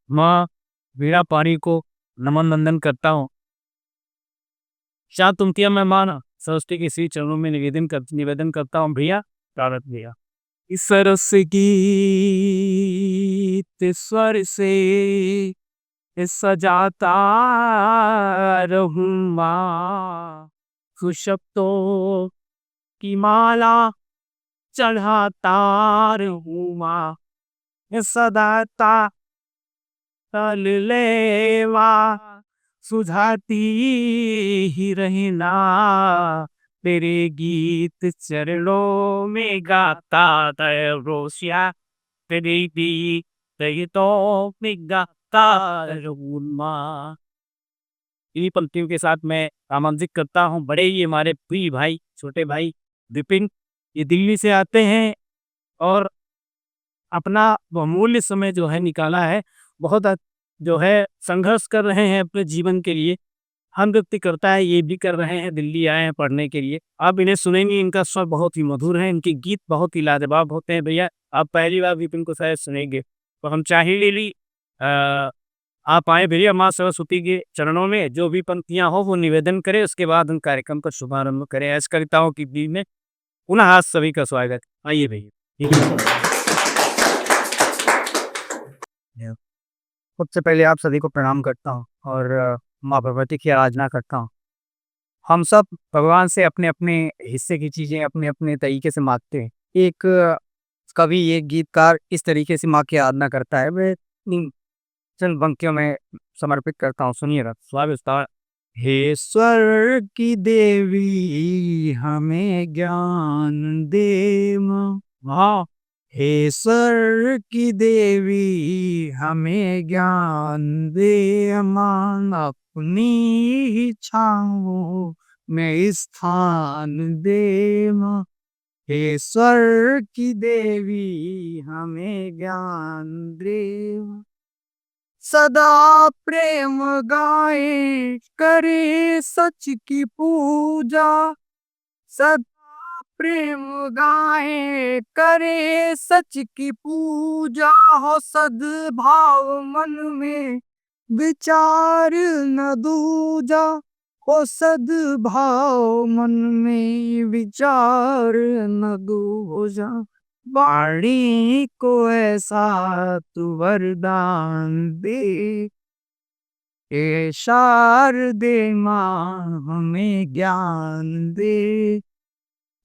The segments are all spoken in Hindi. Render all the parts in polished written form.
माँ वीणा पारी को नमन वंदन करता हूँ। तुमतिया मैं माँ सरस्वती के श्री चरणों में निवेदन करता हूँ भैया, प्रारंभ भैया। इस सरस गीत स्वर से सजाता रहूं माँ, सुशब्दों की माला चढ़ाता रहूं माँ, सदाता तललेवा सुझाती ही रहना, तेरे गीत चरणों में गाता रोशिया, तेरे गीतों में गाता रहूं माँ। इन्हीं पंक्तियों के साथ मैं आमंत्रित करता हूँ बड़े ही हमारे प्रिय भाई, छोटे भाई विपिन, ये दिल्ली से आते हैं और अपना बहुमूल्य समय जो है निकाला है, बहुत जो है संघर्ष कर रहे हैं अपने जीवन के लिए। हम नृत्य करता है, ये भी कर रहे हैं, दिल्ली आए हैं पढ़ने के लिए। आप इन्हें सुनेंगे, इनका स्वर बहुत ही मधुर है, इनके गीत बहुत ही लाजवाब होते हैं भैया। आप पहली बार विपिन को शायद सुनेंगे, तो हम चाहेंगे आप आए भैया माँ सरस्वती के चरणों में, जो भी पंक्तियां हो वो निवेदन करें, उसके बाद हम कार्यक्रम का शुभारंभ करें। ऐसे कविताओं की बीच में पुनः आज सभी का स्वागत। आइए भैया। सबसे पहले आप सभी को प्रणाम करता हूँ और माँ भगवती की आराधना करता हूँ। हम सब भगवान से अपने अपने हिस्से की चीजें अपने अपने तरीके से मांगते हैं। एक कवि, एक गीतकार इस तरीके से माँ की आराधना करता है। मैं चंद पंक्तियों में समर्पित करता हूँ, सुनिएगा। स्वागत। हे स्वर्ग की देवी हमें ज्ञान दे माँ, हे स्वर्ग की देवी हमें ज्ञान दे माँ, अपनी छाँवों में स्थान दे माँ, हे स्वर्ग की देवी हमें ज्ञान दे माँ। सदा प्रेम गाए करे सच की पूजा, सदा प्रेम गाए करे सच की पूजा, हो सद्भाव मन में विचार न दूजा, हो सद्भाव मन में विचार न दूजा, वाणी को ऐसा तू वरदान दे, ए शारदे माँ हमें ज्ञान दे,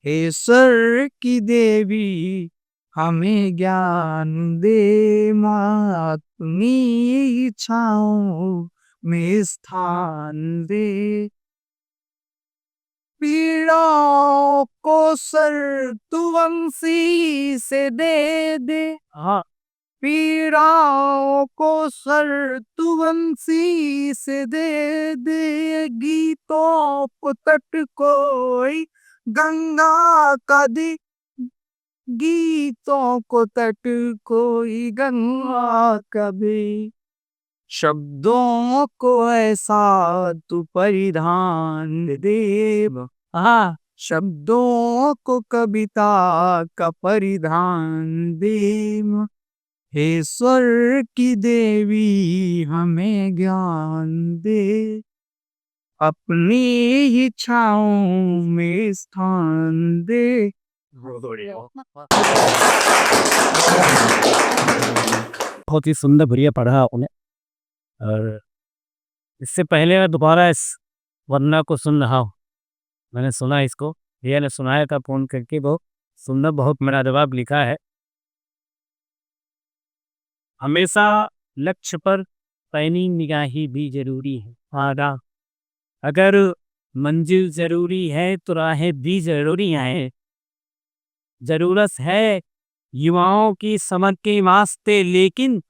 हे स्वर्ग की देवी हमें ज्ञान दे माँ, अपनी इच्छाओं में स्थान दे। पीड़ाओं को सर तू वंशी से दे दे, हाँ, पीड़ाओं को सर तू वंशी से दे दे, गीतों को तट कोई गंगा का दे, गीतों को तट कोई गंगा का दे, शब्दों को ऐसा तू परिधान दे, हाँ, शब्दों को कविता का परिधान दे, हे स्वर्ग की देवी हमें ज्ञान दे, अपनी इच्छाओं में स्थान दे। बहुत ही सुंदर बढ़िया पढ़ा आपने। और इससे पहले मैं दोबारा इस वरना को सुन रहा हूँ, मैंने सुना इसको, भैया ने सुनाया था फोन करके, बहुत सुंदर, बहुत मेरा जवाब लिखा है। हमेशा लक्ष्य पर पैनी निगाही भी जरूरी है, हाँ, अगर मंजिल जरूरी है तो राहें भी जरूरी हैं। जरूरत है युवाओं की समझ के वास्ते, लेकिन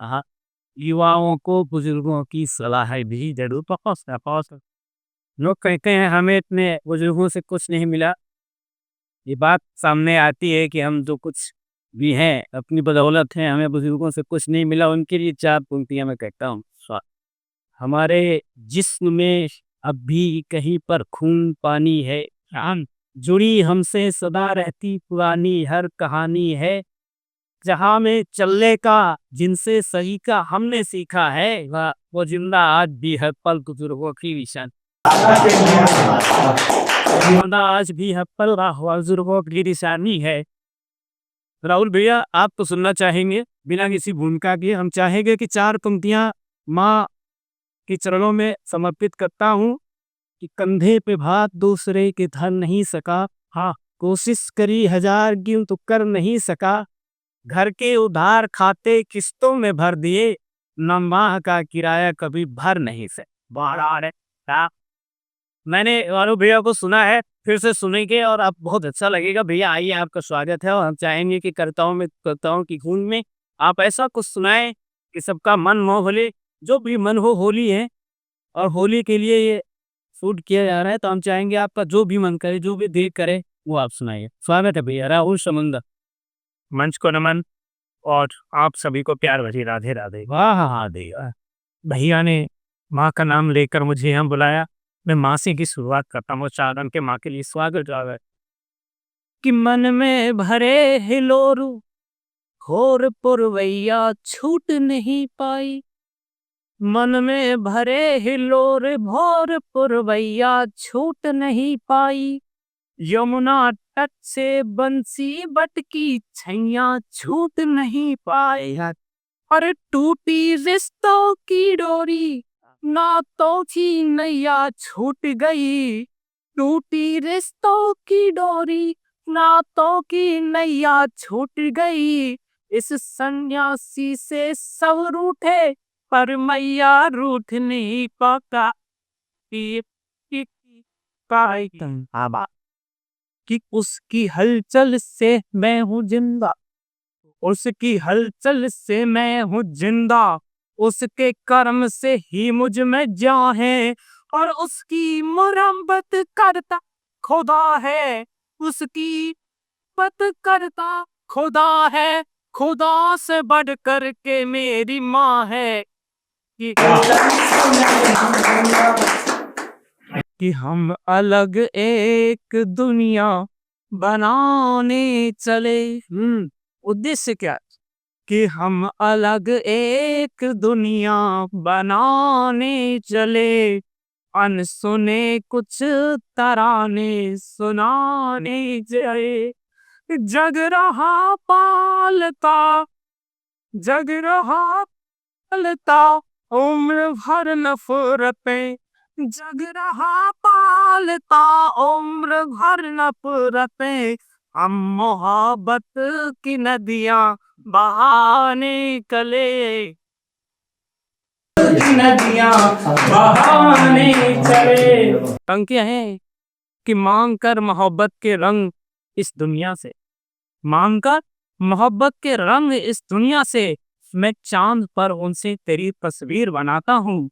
युवाओं को बुजुर्गों की सलाह भी जरूर पहुंच। लोग कहते हैं हमें इतने बुजुर्गों से कुछ नहीं मिला, ये बात सामने आती है कि हम जो कुछ भी हैं अपनी बदौलत हैं, हमें बुजुर्गों से कुछ नहीं मिला। उनके लिए चार पंक्तियां मैं कहता हूँ। हमारे जिस्म में अब भी कहीं पर खून पानी है, जुड़ी हमसे सदा रहती पुरानी हर कहानी है, जहाँ में चलने का जिनसे सही का हमने सीखा है वो जिंदा आज भी है पल बुजुर्गों की निशान। जिंदा आज भी है पल बुजुर्गों की निशानी है। राहुल भैया आप तो सुनना चाहेंगे बिना किसी भूमिका के। हम चाहेंगे कि 4 पंक्तियां माँ के चरणों में समर्पित करता हूँ कि कंधे पे भात दूसरे के धर नहीं सका। हाँ, कोशिश करी हजार क्यों तो कर नहीं सका। घर के उधार खाते किस्तों में भर दिए, न माह का किराया कभी भर नहीं से। बाहर है। हाँ, मैंने वारू भैया को सुना है, फिर से सुनेंगे और आप बहुत अच्छा लगेगा। भैया आइए, आपका स्वागत है और हम चाहेंगे कि करताओं की खून में आप ऐसा कुछ सुनाएं कि सबका मन मोह ले। जो भी मन हो, होली है और होली के लिए ये शूट किया जा रहा है, तो हम चाहेंगे आपका जो भी मन करे, जो भी दिल करे वो आप सुनाइए। स्वागत है भैया। राहुल समंदर। मंच को नमन और आप सभी को प्यार भरी राधे राधे। वाह हाँ देगा भैया ने माँ का नाम लेकर मुझे यहाँ बुलाया। मैं माँ से की शुरुआत करता हूँ। चारण के माँ के लिए स्वागत है कि मन में भरे हिलोरू घोर पुरवैया छूट नहीं पाई। मन में भरे हिलोर भोर पुरवैया छूट नहीं पाई। यमुना तट से बंसी बटकी छैया छूट नहीं पाई। और टूटी रिश्तों की डोरी नातों की नैया छूट गई। टूटी रिश्तों की डोरी नातों की नैया छूट गई। इस सन्यासी से सब रूठे पर मैया रूठ नहीं पाता। कि उसकी हलचल से मैं हूँ जिंदा, उसकी हलचल से मैं हूँ जिंदा। उसके कर्म से ही मुझ में जान है और उसकी मुरम्मत करता खुदा है। उसकी पत करता खुदा है, खुदा से बढ़ कर के मेरी माँ है। कि हम अलग एक दुनिया बनाने चले। उद्देश्य क्या? कि हम अलग एक दुनिया बनाने चले। अनसुने कुछ तराने सुनाने चले। जग रहा पालता, जग रहा पालता उम्र भर नफरतें। जग रहा पालता उम्र भर नफरतें। हम मोहब्बत की नदियां बहाने चले। नदियां बहाने चले। पंक्तियां हैं कि मांग कर मोहब्बत के रंग इस दुनिया से, मांग कर मोहब्बत के रंग इस दुनिया से, मैं चांद पर उनसे तेरी तस्वीर बनाता हूँ।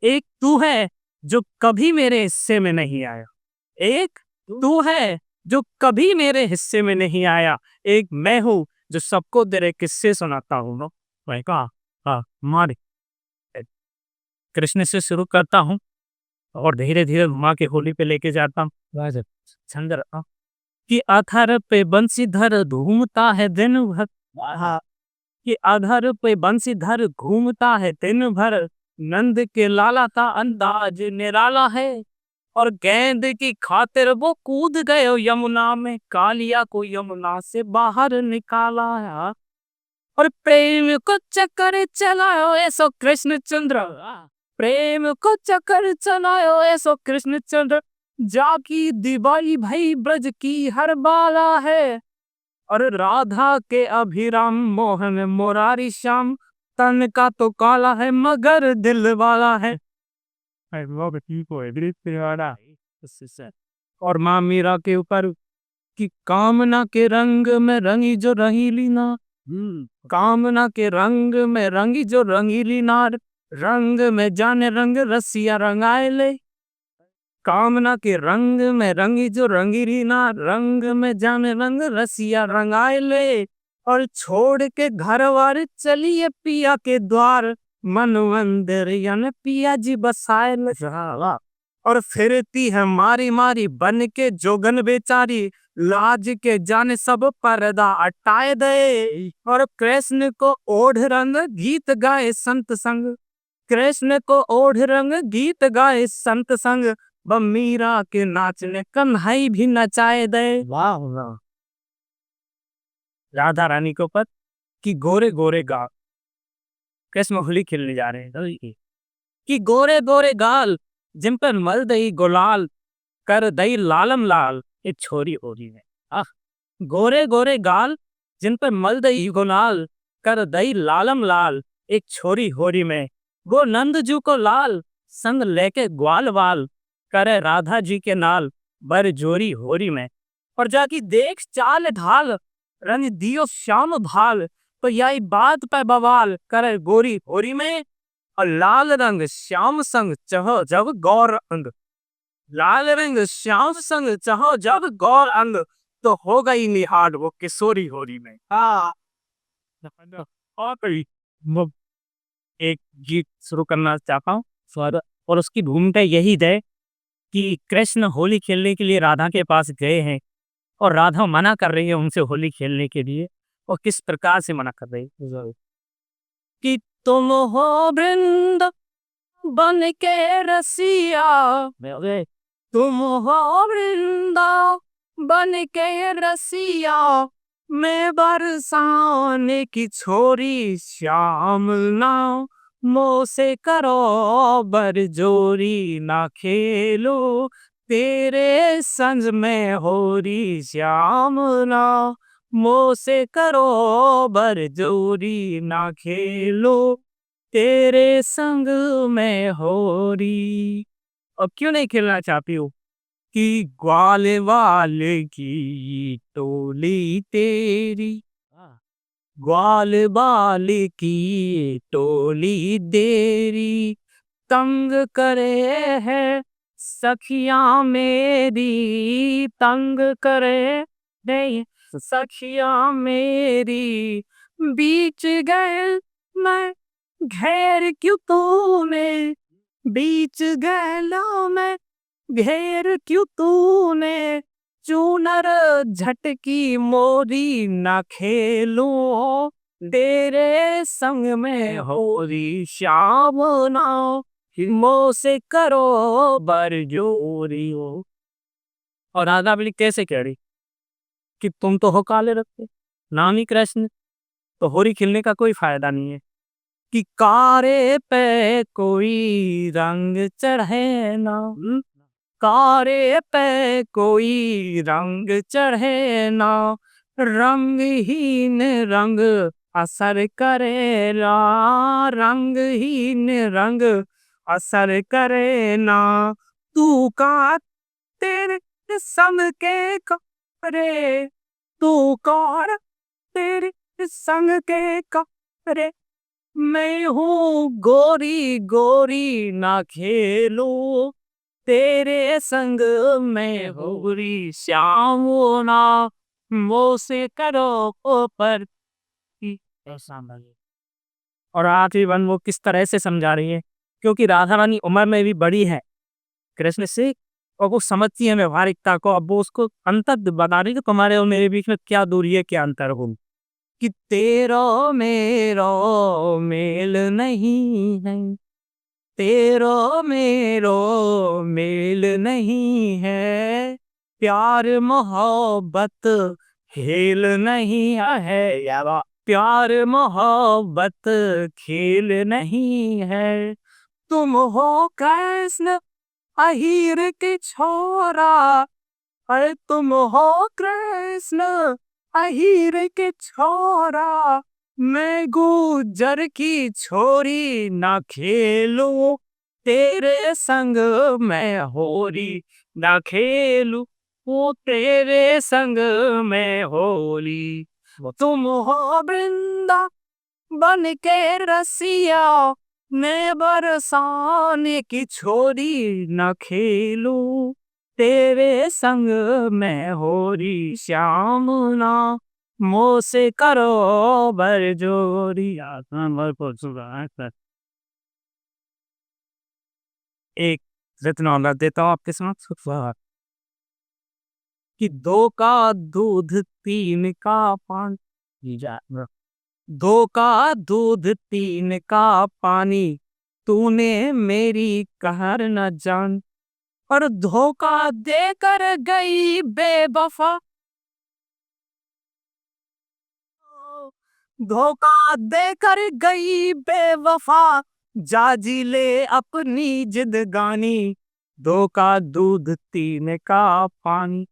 एक तू है जो कभी मेरे हिस्से में नहीं आया। एक तू है जो कभी मेरे हिस्से में नहीं आया। एक मैं हूँ जो सबको तेरे किस्से सुनाता हूँ। वही कहा। हाँ, मारे कृष्ण से शुरू करता हूँ और धीरे धीरे माँ के होली पे लेके जाता हूँ। छंद कि आधार पे बंसीधर घूमता है दिन भर। कि आधार पे बंसीधर घूमता है दिन भर। नंद के लाला का अंदाज निराला है और गेंद की खातिर वो कूद गए यमुना में। कालिया को यमुना से बाहर निकाला है और प्रेम को चक्कर चलायो ऐसो कृष्णचंद्र। प्रेम को चक्कर चलायो ऐसो कृष्णचंद्र। जाकी दिवाली भई ब्रज की हर बाला है और राधा के अभिराम मोहन मुरारी श्याम। तन का तो काला है मगर दिल वाला है। और माँ मीरा के ऊपर कि कामना के रंग में रंगी जो रंगीली नार। कामना के रंग में रंगी जो रंगीली नार। रंग में जाने रंग रसिया रंगाए ले। कामना के रंग में रंगी जो रंगीली नार। रंग में जाने रंग रसिया रंगाए ले। और छोड़ के घर वार चलिए पिया के द्वार। मन मंदिर पिया जी बसाए। और फिरती है मारी मारी बन के जोगन बेचारी, लाज के जाने सब पर्दा हटाए दे। और कृष्ण को ओढ़ रंग गीत गाए संत संग, कृष्ण को ओढ़ रंग गीत गाए संत संग, मीरा के नाचने कन्हई भी नचाए दे। वाह वाह। राधा रानी के ऊपर कि गोरे गोरे गाल, कृष्ण होली खेलने जा रहे हैं तो कि गोरे गोरे गाल जिन पर मल दई गुलाल, कर दई लालम लाल एक छोरी होली में। आह, गोरे गोरे गाल जिन पर मल दई गुलाल, कर दई लालम लाल एक छोरी होरी में। वो नंद जू को लाल संग लेके ग्वाल वाल, करे राधा जी के नाल बर जोरी होरी में। और जाकी देख चाल ढाल, रंग दियो श्याम भाल, तो यही बात पे बवाल करे गोरी होरी में। और लाल रंग श्याम संग चहो जब गौर अंग, लाल रंग श्याम संग चहो जब गौर अंग, तो हो गई निहाल वो किशोरी होरी में। हाँ, और कोई एक गीत शुरू करना चाहता हूँ और उसकी भूमिका यही है कि कृष्ण होली खेलने के लिए राधा के पास गए हैं और राधा मना कर रही है उनसे होली खेलने के लिए। और किस प्रकार से मना कर रही है कि तुम हो वृंद बन के रसिया, तुम हो वृंदा बन के रसिया, मैं बरसाने की छोरी श्याम नाम, मोह से करो बरजोरी ना खेलो, तेरे संग में होरी श्याम नाम, मोह से करो बरजोरी ना खेलो, तेरे संग में होरी। अब क्यों नहीं खेलना चाहती हो कि ग्वाल वाले की टोली तेरी, ग्वाल वाले की टोली देरी, तंग करे है सखियां मेरी, तंग करे नहीं सखियां मेरी, बीच गए मैं घेर क्यों तूने, बीच गैला में घेर क्यों तूने, चूनर झटकी मोरी ना खेलो, तेरे संग में होरी श्याम ना, मोह से करो बरजोरी हो। और राधा बली कैसे कह रही कि तुम तो हो काले रखते नाम ही कृष्ण, तो होली खेलने का कोई फायदा नहीं है। कि कारे पे कोई रंग चढ़े ना, कारे पे कोई रंग चढ़े ना, रंगहीन रंग असर करेला, रंगहीन रंग असर करे ना, तू का तेरे संग के कपड़े, तू कौन तेरे संग के कपड़े, मैं हूँ गोरी गोरी ना खेलू, तेरे संग में होरी श्याम ना, मोह से करो पर ऐसा लगे। और आखिरी वन वो किस तरह से समझा रही है, क्योंकि राधा रानी उम्र में भी बड़ी है कृष्ण से, और वो समझती है व्यवहारिकता को। अब वो उसको अंतर बता रही है कि तुम्हारे और मेरे बीच में क्या दूरी है, क्या अंतर हो, कि तेरा मेरा मेल नहीं है, तेरा मेरा मेल नहीं है, प्यार मोहब्बत खेल नहीं है, प्यार मोहब्बत खेल नहीं है, तुम हो कृष्ण अहीर के छोरा, अरे तुम हो कृष्ण अहीर के छोरा, मैं गुजर की छोरी ना खेलू, तेरे संग मैं होरी ना खेलू, वो तेरे संग में होली। तुम हो वृंदा बन के रसिया, मैं बरसाने की छोरी न खेलू, तेरे संग में होरी श्याम ना, मोह से करो बरजोरी। एक रत्ना देता हूँ आपके साथ कि दो का दूध तीन का पानी दो का दूध तीन का पानी तूने मेरी कहर न जान और धोखा देकर गई बेवफा धोखा देकर गई बेवफा जाजी ले अपनी जिंदगानी दो का दूध तीन का पानी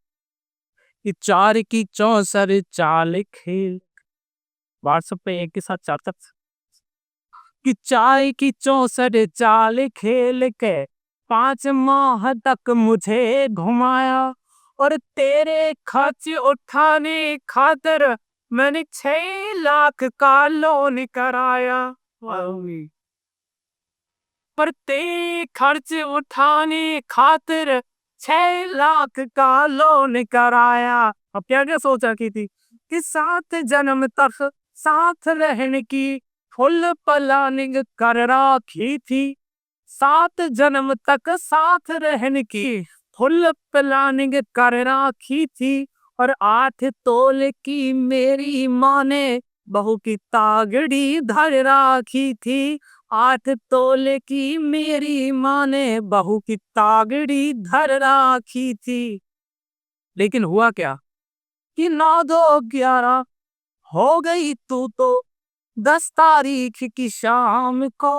कि चार की चौसर चाल खेल व्हाट्सएप पे एक के साथ चार तक कि चाय की चौसर चाल खेल के 5 माह तक मुझे घुमाया और तेरे खर्च उठाने खातिर मैंने 6 लाख का लोन कराया पर तेरे खर्च उठाने खातिर 6 लाख का लोन कराया। अब क्या क्या सोचा की थी कि 7 जन्म तक साथ रहने की फुल प्लानिंग कर रखी थी 7 जन्म तक साथ रहने की फुल प्लानिंग कर रखी थी और 8 तोले की मेरी माँ ने बहू की तागड़ी धर रखी थी 8 तोले की मेरी माँ ने बहू की तागड़ी धर रखी थी। लेकिन हुआ क्या कि 9-2-11 हो गई तू तो 10 तारीख की शाम को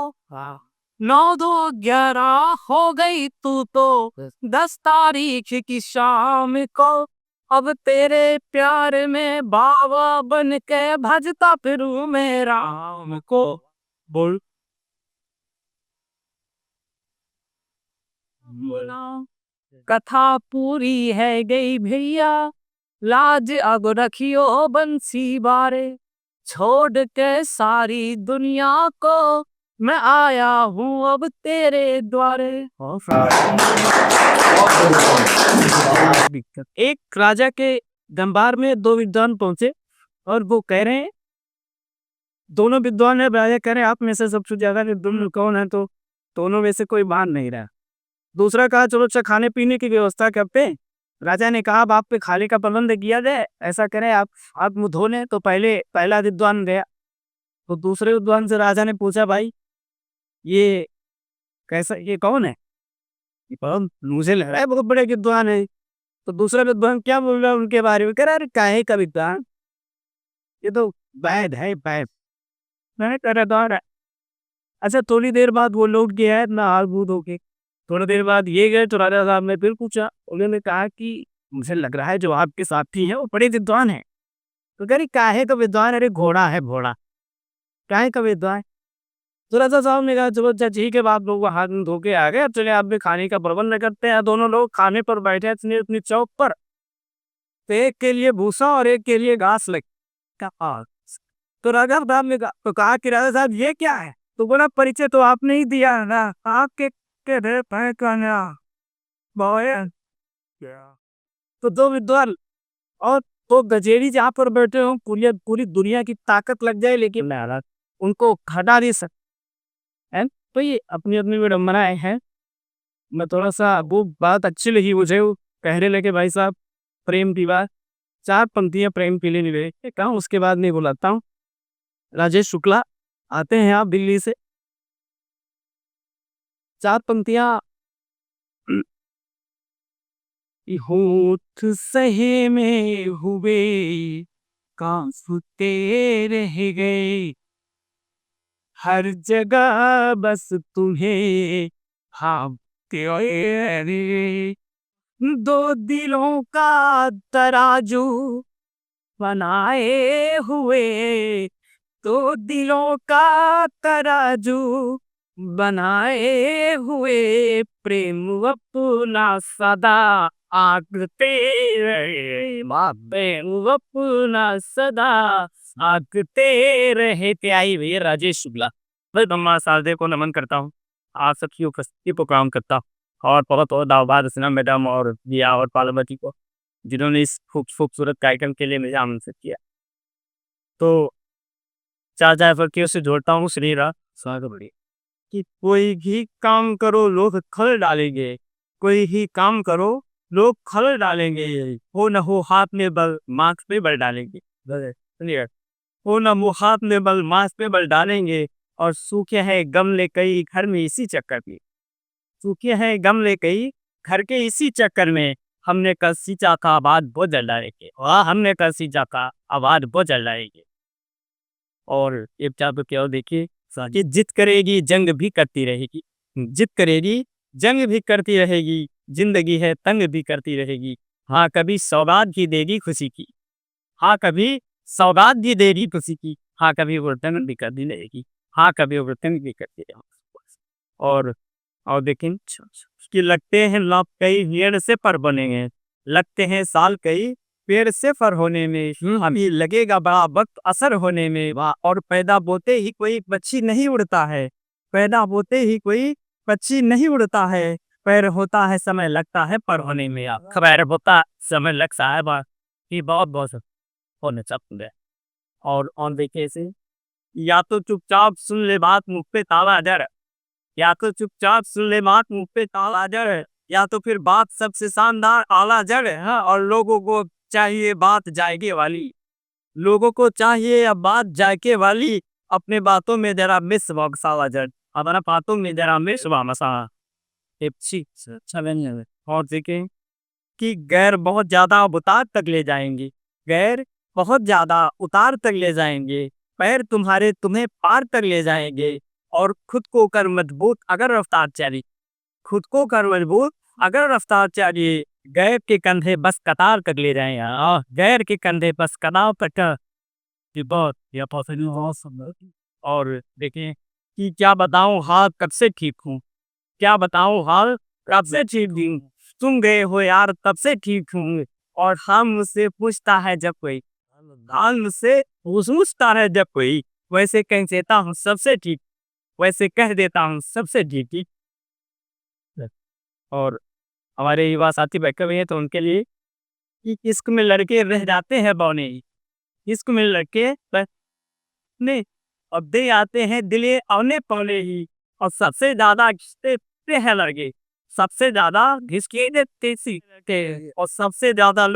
9-2-11 हो गई तू तो 10 तारीख की शाम को अब तेरे प्यार में बाबा बन के भजता फिरूं मैं राम को बोल कथा पूरी है गई भैया लाज अब रखियो बंसी बारे छोड़ के सारी दुनिया को मैं आया हूँ अब तेरे द्वारे। एक राजा के दरबार में 2 विद्वान पहुंचे और वो कह रहे हैं दोनों विद्वान है राजा कह रहे हैं आप में से सबसे ज्यादा निर्दुम कौन है तो दोनों में से कोई मान नहीं रहा। दूसरा कहा चलो अच्छा खाने पीने की व्यवस्था करते हैं। राजा ने कहा अब आप पे खाने का प्रबंध किया जाए ऐसा करें आप मुंह धो लें तो पहला विद्वान गया तो दूसरे विद्वान से राजा ने पूछा भाई ये कैसा ये कौन है मुझे लग रहा है बहुत बड़े विद्वान है। तो दूसरा विद्वान क्या बोल रहा है उनके बारे में कह रहा है काहे का विद्वान ये तो वैद है वैद मैंने करा दौर है। अच्छा थोड़ी देर बाद वो लौट गया है ना हाथ मुंह धो के थोड़ी देर बाद ये गए तो राजा साहब ने फिर पूछा उन्होंने कहा कि मुझे लग रहा है जो आपके साथी है वो बड़े विद्वान है। तो कह रही काहे का विद्वान अरे घोड़ा है घोड़ा काहे का विद्वान। तो राजा साहब ने कहा चलो अच्छा ठीक है आप लोग हाथ मुंह धो के आ गए अब चले आप भी खाने का प्रबंध करते हैं। दोनों लोग खाने पर बैठे अपनी अपनी चौक पर तो एक के लिए भूसा और एक के लिए घास लग कहा। तो राजा साहब ने कहा कि राजा साहब ये क्या है तो बोला परिचय तो आपने ही दिया है ना आपके रे कहना बॉय तो 2 विद्वान और तो गजेरी जहाँ पर बैठे हो पूरी पूरी दुनिया की ताकत लग जाए लेकिन महाराज उनको हटा नहीं सकते हैं। तो ये अपनी अपनी विडम्बनाएं हैं। मैं थोड़ा सा वो बात अच्छी लगी मुझे वो कहने लगे भाई साहब प्रेम की बात 4 पंक्तियां प्रेम के लिए निवेदन कहा उसके बाद नहीं बुलाता हूँ। राजेश शुक्ला आते हैं आप दिल्ली से 4 पंक्तियां होठ सहे में हुए कांसुते रह गए हर जगह बस तुम्हें हाँ तेरे 2 दिलों का तराजू बनाए हुए 2 दिलों का तराजू बनाए हुए प्रेम अपना सदा आगते रहे प्रेम अपना सदा आगते रहे त्याई भैया राजेश शुक्ला मैं ब्रह्मा सारदे को नमन करता हूँ आप सबकी उपस्थिति को काम करता हूँ और बहुत बहुत आभार रचना मैडम और दिया और पार्वती को जिन्होंने इस खूबसूरत कार्यक्रम के लिए मुझे आमंत्रित किया। तो चार चार फकीरों से जोड़ता हूँ श्री राम स्वागत बढ़िया। कि कोई भी काम करो लोग खल डालेंगे, कोई ही काम करो लोग खल डालेंगे, हो न हो हाथ में बल माथ पे बल डालेंगे। सुनिए, हो न हो हाथ में बल माथ पे बल डालेंगे, और सूखे हैं गमले कई घर में इसी चक्कर में, सूखे हैं गमले कई घर के इसी चक्कर में, हमने कल सींचा का आबाद बोझल डालेंगे, वाह हमने कल सींचा का आबाद बोझल डालेंगे। और एक चाप क्या देखिए, कि जिद करेगी जंग भी करती रहेगी, जिद करेगी जंग भी करती रहेगी, जिंदगी है तंग भी करती रहेगी, हाँ कभी सौगात भी देगी खुशी की, हाँ कभी सौगात भी देगी खुशी की, हाँ कभी वर्तन भी करती रहेगी, हाँ कभी वर्तन भी करती रहेगी। और देखें कि लगते हैं लाभ कई पेड़ से पर बनेंगे, लगते हैं साल कई पेड़ से फर होने में, अभी लगेगा बड़ा वक्त असर होने में, वाह और पैदा होते ही कोई पक्षी नहीं उड़ता है, पैदा होते ही कोई पक्षी नहीं उड़ता है, पैर होता है समय लगता है पर होने में, आप पैर होता समय लगता है, वाह ये बहुत बहुत होने चाहिए। और ऑन देखिए से, या तो चुपचाप सुन ले बात मुख पे ताला जड़, या तो चुपचाप सुन ले बात मुख पे ताला जड़, या तो फिर बात सबसे शानदार आला जड़ है, हाँ, और लोगों को चाहिए बात जायके वाली, लोगों को चाहिए अब बात जायके वाली, अपने बातों में जरा मिस मसाला जड़, हमारा बातों में जरा मिस मसाला। अच्छा नहीं है। और देखें कि गैर बहुत ज्यादा उतार तक ले जाएंगे, गैर बहुत ज्यादा उतार तक ले जाएंगे, पैर तुम्हारे तुम्हें पार तक ले जाएंगे, और खुद को कर मजबूत अगर रफ्तार चली, खुद को कर मजबूत अगर रफ्तार चाहिए, गैर के कंधे बस कतार तक ले जाएंगे, गैर के कंधे बस कतार तक। ये बहुत ये बहुत सुंदर। और देखें कि क्या बताऊं हाल कब से ठीक हूँ, क्या बताऊं हाल कब से ठीक हूँ, तुम गए हो यार तब से ठीक हूँ, और हम मुझसे पूछता है जब कोई, हाल मुझसे पूछता है जब कोई, वैसे कह देता हूँ सबसे ठीक, वैसे कह देता हूँ सबसे ठीक ठीक। और हमारे युवा साथी बैठे हुए हैं तो उनके लिए कि इश्क में लड़के रह जाते हैं बौने, इश्क में लड़के ने अब दे आते हैं दिले औने पौने ही, और सबसे ज्यादा घिसते हैं लड़के, सबसे ज्यादा घिसके देते सी के, और सबसे ज्यादा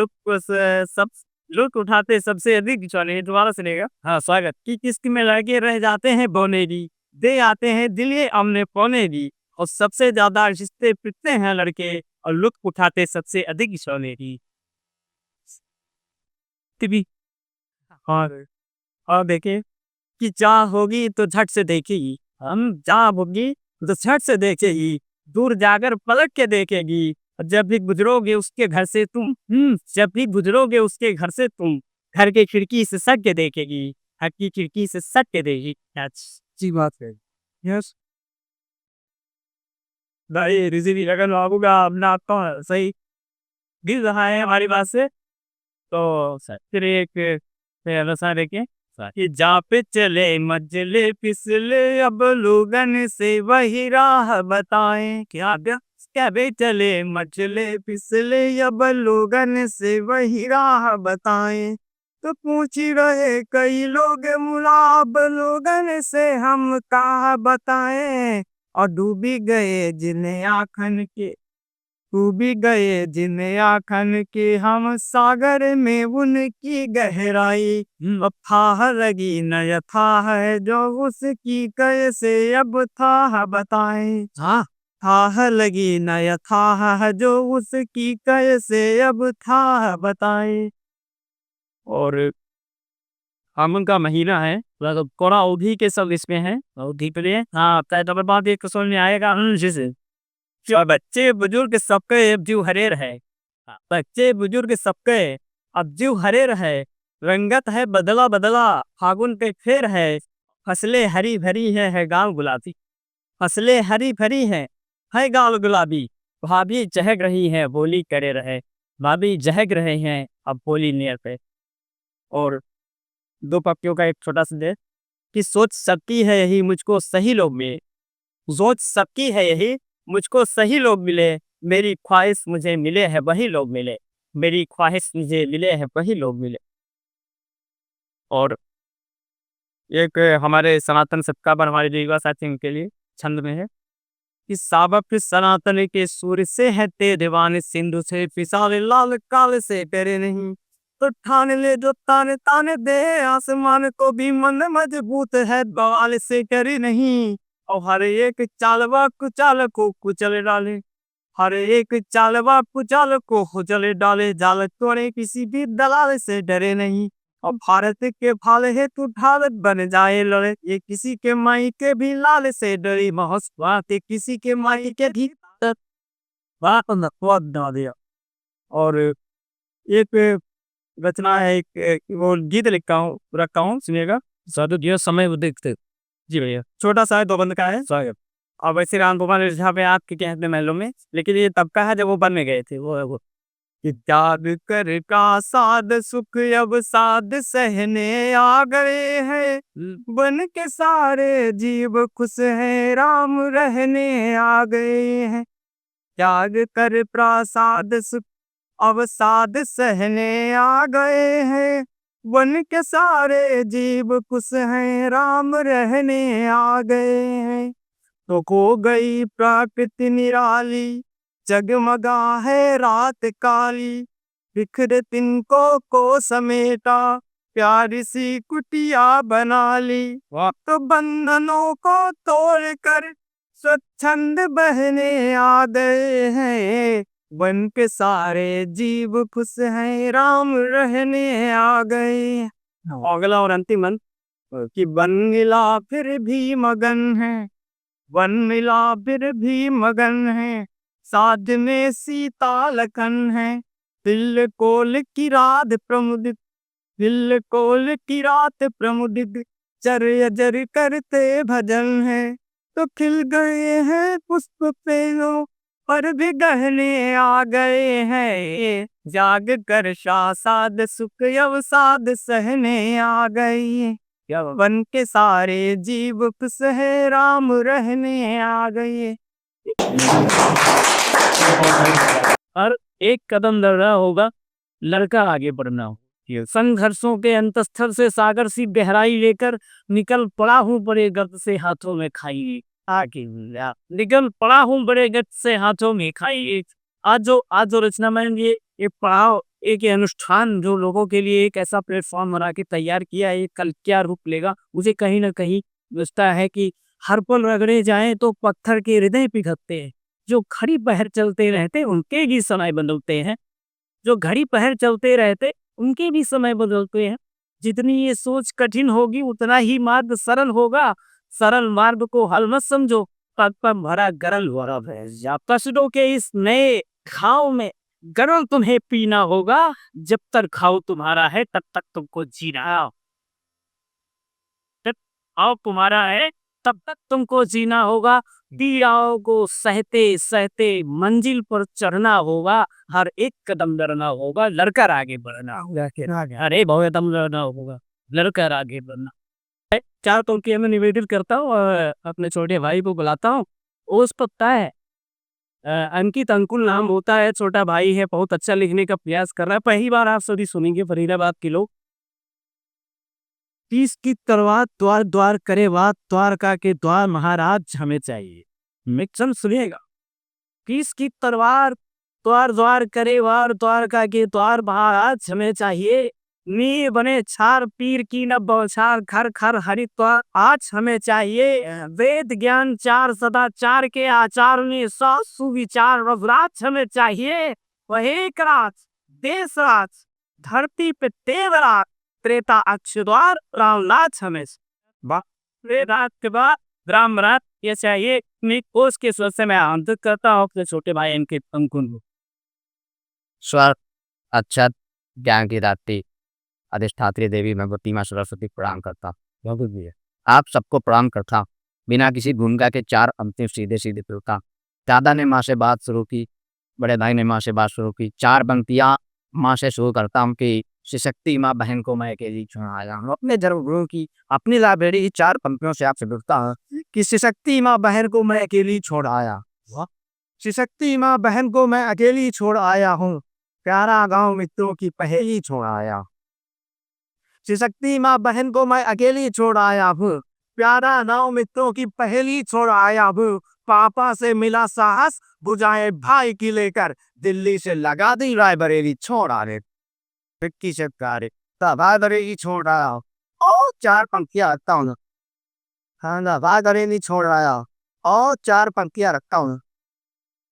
सब लुत्फ उठाते सबसे अधिक घिसौने, दोबारा सुनेगा, हाँ स्वागत, कि किसकी में लड़के रह जाते हैं बौने भी, दे आते हैं दिले औने पौने भी, और सबसे ज्यादा घिसते पिटते हैं लड़के, और लुत्फ उठाते सबसे अधिक घिसौने भी। भी और देखे कि जहाँ होगी तो झट से देखेगी, हम जहाँ होगी तो झट से देखेगी, दूर जाकर पलट के देखेगी, जब भी गुजरोगे उसके घर से तुम, जब भी गुजरोगे उसके घर से तुम, घर के खिड़की से सट के देखेगी, घर की खिड़की से सट के देखेगी। अच्छी बात है। यस भाई रिजी भी लगन बाबूगा अपना तो सही गिर रहा है हमारी बात से, तो फिर एक रसा देखें कि जहाँ पे चले मजले फिसले, अब लोगन से वही राह बताएं, क्या बे चले मजले फिसले, अब लोगन से वही राह बताएं, तो पूछ ही रहे कई लोग मुला, अब लोगन से हम कहा बताएं, और डूबी गए जिन्हें आखन के, डूबी गए जिन्हें आखन के हम सागर में उनकी गहराई, अब था लगी न था है जो उसकी कैसे अब था बताएं, हाँ था लगी न था है जो उसकी कैसे अब था बताएं। और आमन का महीना है, मतलब कोरा अवधि के सब इसमें है, अवधि पे है, हाँ तो बात एक समझ में आएगा जैसे, जो बच्चे बुजुर्ग सबके अब जीव हरेर है, बच्चे बुजुर्ग सबके अब जीव हरेर है, रंगत है बदला बदला फागुन पे फेर है, फसलें हरी भरी है गाँव गुलाबी, फसलें हरी भरी है गाँव गुलाबी, भाभी चहक रही है बोली करे रहे, भाभी जहक रहे हैं अब बोली नियर पे। और दो पक्षियों का एक छोटा सा दे, कि सोच सकती है यही मुझको सही लोग मिले, सोच सबकी है यही मुझको सही लोग मिले, मेरी ख्वाहिश मुझे मिले हैं वही लोग मिले, मेरी ख्वाहिश मुझे मिले हैं वही लोग मिले। और एक हमारे सनातन सत्कार हमारे जो युवा साथी उनके लिए छंद में है कि साबक सनातन के सूर्य से है ते दीवाने, सिंधु से फिसाले लाल काल से डरे नहीं। तो ठान ले जो ताने ताने दे, आसमान को भी मन मजबूत है, बवाल से डरे नहीं। और हर एक चालवा कुचाल को कुचल डाले, हर एक चालवा कुचाल को कुचल डाले, जाल तोड़े किसी भी दलाल से डरे नहीं। और भारत के भाले है तू ढाल बन जाए लड़े, ये किसी के माई के भी लाल से डरी महस बात, किसी के माई के भी बात न दिया। और एक रचना है, एक वो गीत लिखा हूँ रखा हूँ, सुनिएगा। साधु दियो समय वो देखते। जी भैया, छोटा सा है, दो बंद का है स्वागत। और वैसे राम भगवान रिझा पे आपके कहते महलों में, लेकिन ये तब का है जब वो बन में गए थे। वो है वो कि त्याग कर का साध सुख अब साध सहने आ गए हैं, बन के सारे जीव खुश हैं, राम रहने आ गए हैं। त्याग कर प्रसाद सुख अब साध सहने आ गए हैं, बन के सारे जीव खुश हैं, राम रहने आ गए हैं। तो खो गई प्रकृति निराली, जगमगा है रात काली, बिखरे तिनको को समेटा, प्यारी सी कुटिया बना ली। तो बंधनों को तोड़ कर स्वच्छंद बहने आ गए हैं, बन के सारे जीव खुश हैं, राम रहने आ गए। अगला और अंतिम अंत कि बन मिला फिर भी मगन है, वन मिला फिर भी मगन है, साध में सीता लखन है, दिल कोल की रात प्रमुदित, दिल कोल की रात प्रमुदित, चर अजर करते भजन है। तो खिल गए हैं पुष्प पेड़ों पर भी गहने आ गए हैं, जाग कर साध सुख अवसाद सहने आ गए, बन के सारे जीव खुश है, राम रहने आ गए। और एक कदम लड़ना होगा, लड़का आगे बढ़ना हो। संघर्षों के अंतस्थल से सागर सी गहराई लेकर निकल पड़ा हूँ बड़े गर्द से हाथों में खाई, आगे निकल पड़ा हूँ बड़े गर्द से हाथों में खाई। आज जो रचना मैंने ये पढ़ाओ, एक अनुष्ठान जो लोगों के लिए एक ऐसा प्लेटफॉर्म बना के तैयार किया है, कल क्या रूप लेगा मुझे कहीं ना कहीं लगता है कि हर पल रगड़े जाएं तो पत्थर के हृदय पिघलते हैं, जो घड़ी पहर चलते रहते उनके भी समय बदलते हैं, जो घड़ी पहर चलते रहते उनके भी समय बदलते हैं। जितनी ये सोच कठिन होगी उतना ही मार्ग सरल होगा, सरल मार्ग को हल मत समझो, पग पर भरा गरल वरब है, या कष्टों के इस नए घाव में गरल तुम्हें पीना होगा, जब तक खाओ तुम्हारा है तब तक तुमको जीना, जब आओ तुम्हारा है तब तक तुमको जीना होगा, पीड़ाओं को सहते सहते मंजिल पर चढ़ना होगा, हर एक कदम लड़ना होगा, लड़कर आगे बढ़ना होगा। अरे बहुत कदम लड़ना होगा, लड़कर आगे बढ़ना। चार तो कि मैं निवेदन करता हूँ और अपने छोटे भाई को बुलाता हूँ। उस पता है अंकित अंकुल नाम होता है, छोटा भाई है, बहुत अच्छा लिखने का प्रयास कर रहा है। पहली बार आप सभी सुनेंगे फरीदाबाद के लोग। तीस की तलवार द्वार द्वार करे बात, द्वारका के द्वार महाराज हमें चाहिए। मिक्सन सुनिएगा। तीस की तलवार द्वार द्वार करे वार, द्वारका के द्वार महाराज हमें चाहिए। नी बने छार पीर की न बौछार, खर खर हरिद्वार आज हमें चाहिए। वेद ज्ञान चार सदाचार के आचार में सुविचार रघुराज हमें चाहिए। वह एक राज देश राज धरती पे तेवराज, त्रेता अक्षद्वार रामराज हमें। रात के बाद राम रात ये चाहिए। कोष के स्वर से मैं आंतरिक करता हूँ अपने छोटे भाई इनके अंकुन को। स्वर अक्षत ज्ञान की दात्री अधिष्ठात्री देवी मैं प्रतिमा सरस्वती प्रणाम करता हूँ। आप सबको प्रणाम करता हूँ। बिना किसी भूमिका के चार अंतिम सीधे सीधे बोलता। दादा ने माँ से बात शुरू की, बड़े भाई ने माँ से बात शुरू की। चार पंक्तियाँ माँ से शुरू करता हूँ कि शक्ति माँ बहन को मैं अकेली छोड़ आया हूँ। अपने धर्मगुरु की अपनी लाइब्रेरी चार पंक्तियों से आपसे बोलता हूँ कि शक्ति माँ बहन को मैं अकेली छोड़ आया। शक्ति माँ बहन को मैं अकेली छोड़ आया हूँ, प्यारा गांव मित्रों की पहेली छोड़ आया। शक्ति माँ बहन को मैं अकेली छोड़ आया हूँ, प्यारा नाव मित्रों की पहली छोड़ आया हूँ, पापा से मिला साहस, बुझाए भाई की लेकर दिल्ली से लगा दी रायबरेली छोड़ आने। विक्की से प्यारे तब रायबरेली छोड़ आया हूँ। और चार पंक्तियां रखता हूँ। हाँ ना, रायबरेली छोड़ आया हूँ और चार पंक्तियां रखता हूँ।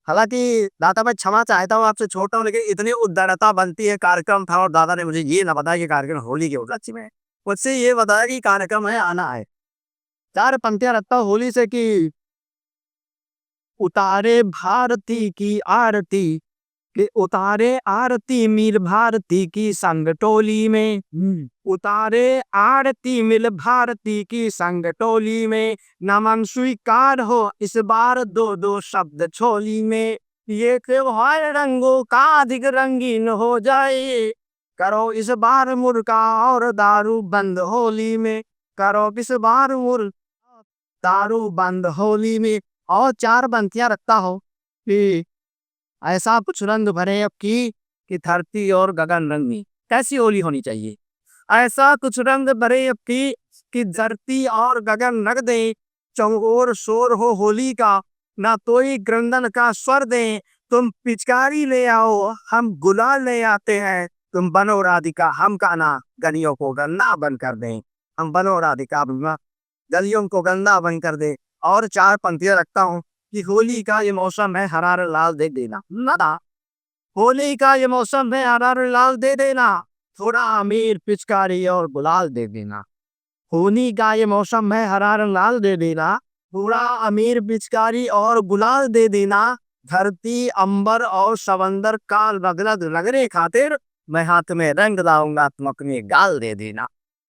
हालांकि दादा मैं क्षमा चाहता हूँ आपसे, छोटा हूँ, लेकिन इतनी उदारता बनती है। कार्यक्रम था और दादा ने मुझे ये ना बताया कि कार्यक्रम होली के उपलक्ष्य में है। मुझसे ये बताया कि कार्यक्रम है, आना है। चार पंक्तियां रखता हूँ होली से कि उतारे भारती की आरती, कि उतारे आरती मीर भारती की संग टोली में, उतारे आरती मिल भारती की संग टोली में, नमन स्वीकार हो इस बार दो दो शब्द छोली में, ये त्योहार रंगों का अधिक रंगीन हो जाए, करो इस बार मुर्गा और दारू बंद होली में, करो इस बार मुर्गा दारू बंद होली में। और चार पंक्तियां रखता हो कि ऐसा कुछ रंग भरे अब की कि धरती और गगन रंगी। कैसी होली होनी चाहिए? ऐसा कुछ रंग भरे अब की कि धरती और गगन रंग दे, चौगोर शोर हो होली का, ना तोई क्रंदन का स्वर दे, तुम पिचकारी ले आओ हम गुलाल ले आते हैं, तुम बनो राधिका हम काना गलियों को गंदा बंद कर दें, हम बनो राधिका गलियों को गंदा बंद कर दे। और चार पंक्तियां रखता हूँ कि होली का ये मौसम है, हरा लाल दे देना ना, होली का ये मौसम है, हरा लाल दे देना, थोड़ा अमीर पिचकारी और गुलाल दे देना। होली का ये मौसम है, हरा लाल दे देना, थोड़ा अमीर पिचकारी और गुलाल दे देना, धरती अंबर और समंदर का रगरग रगड़े खातिर मैं हाथ में रंग लाऊंगा, तुम अपने गाल दे देना।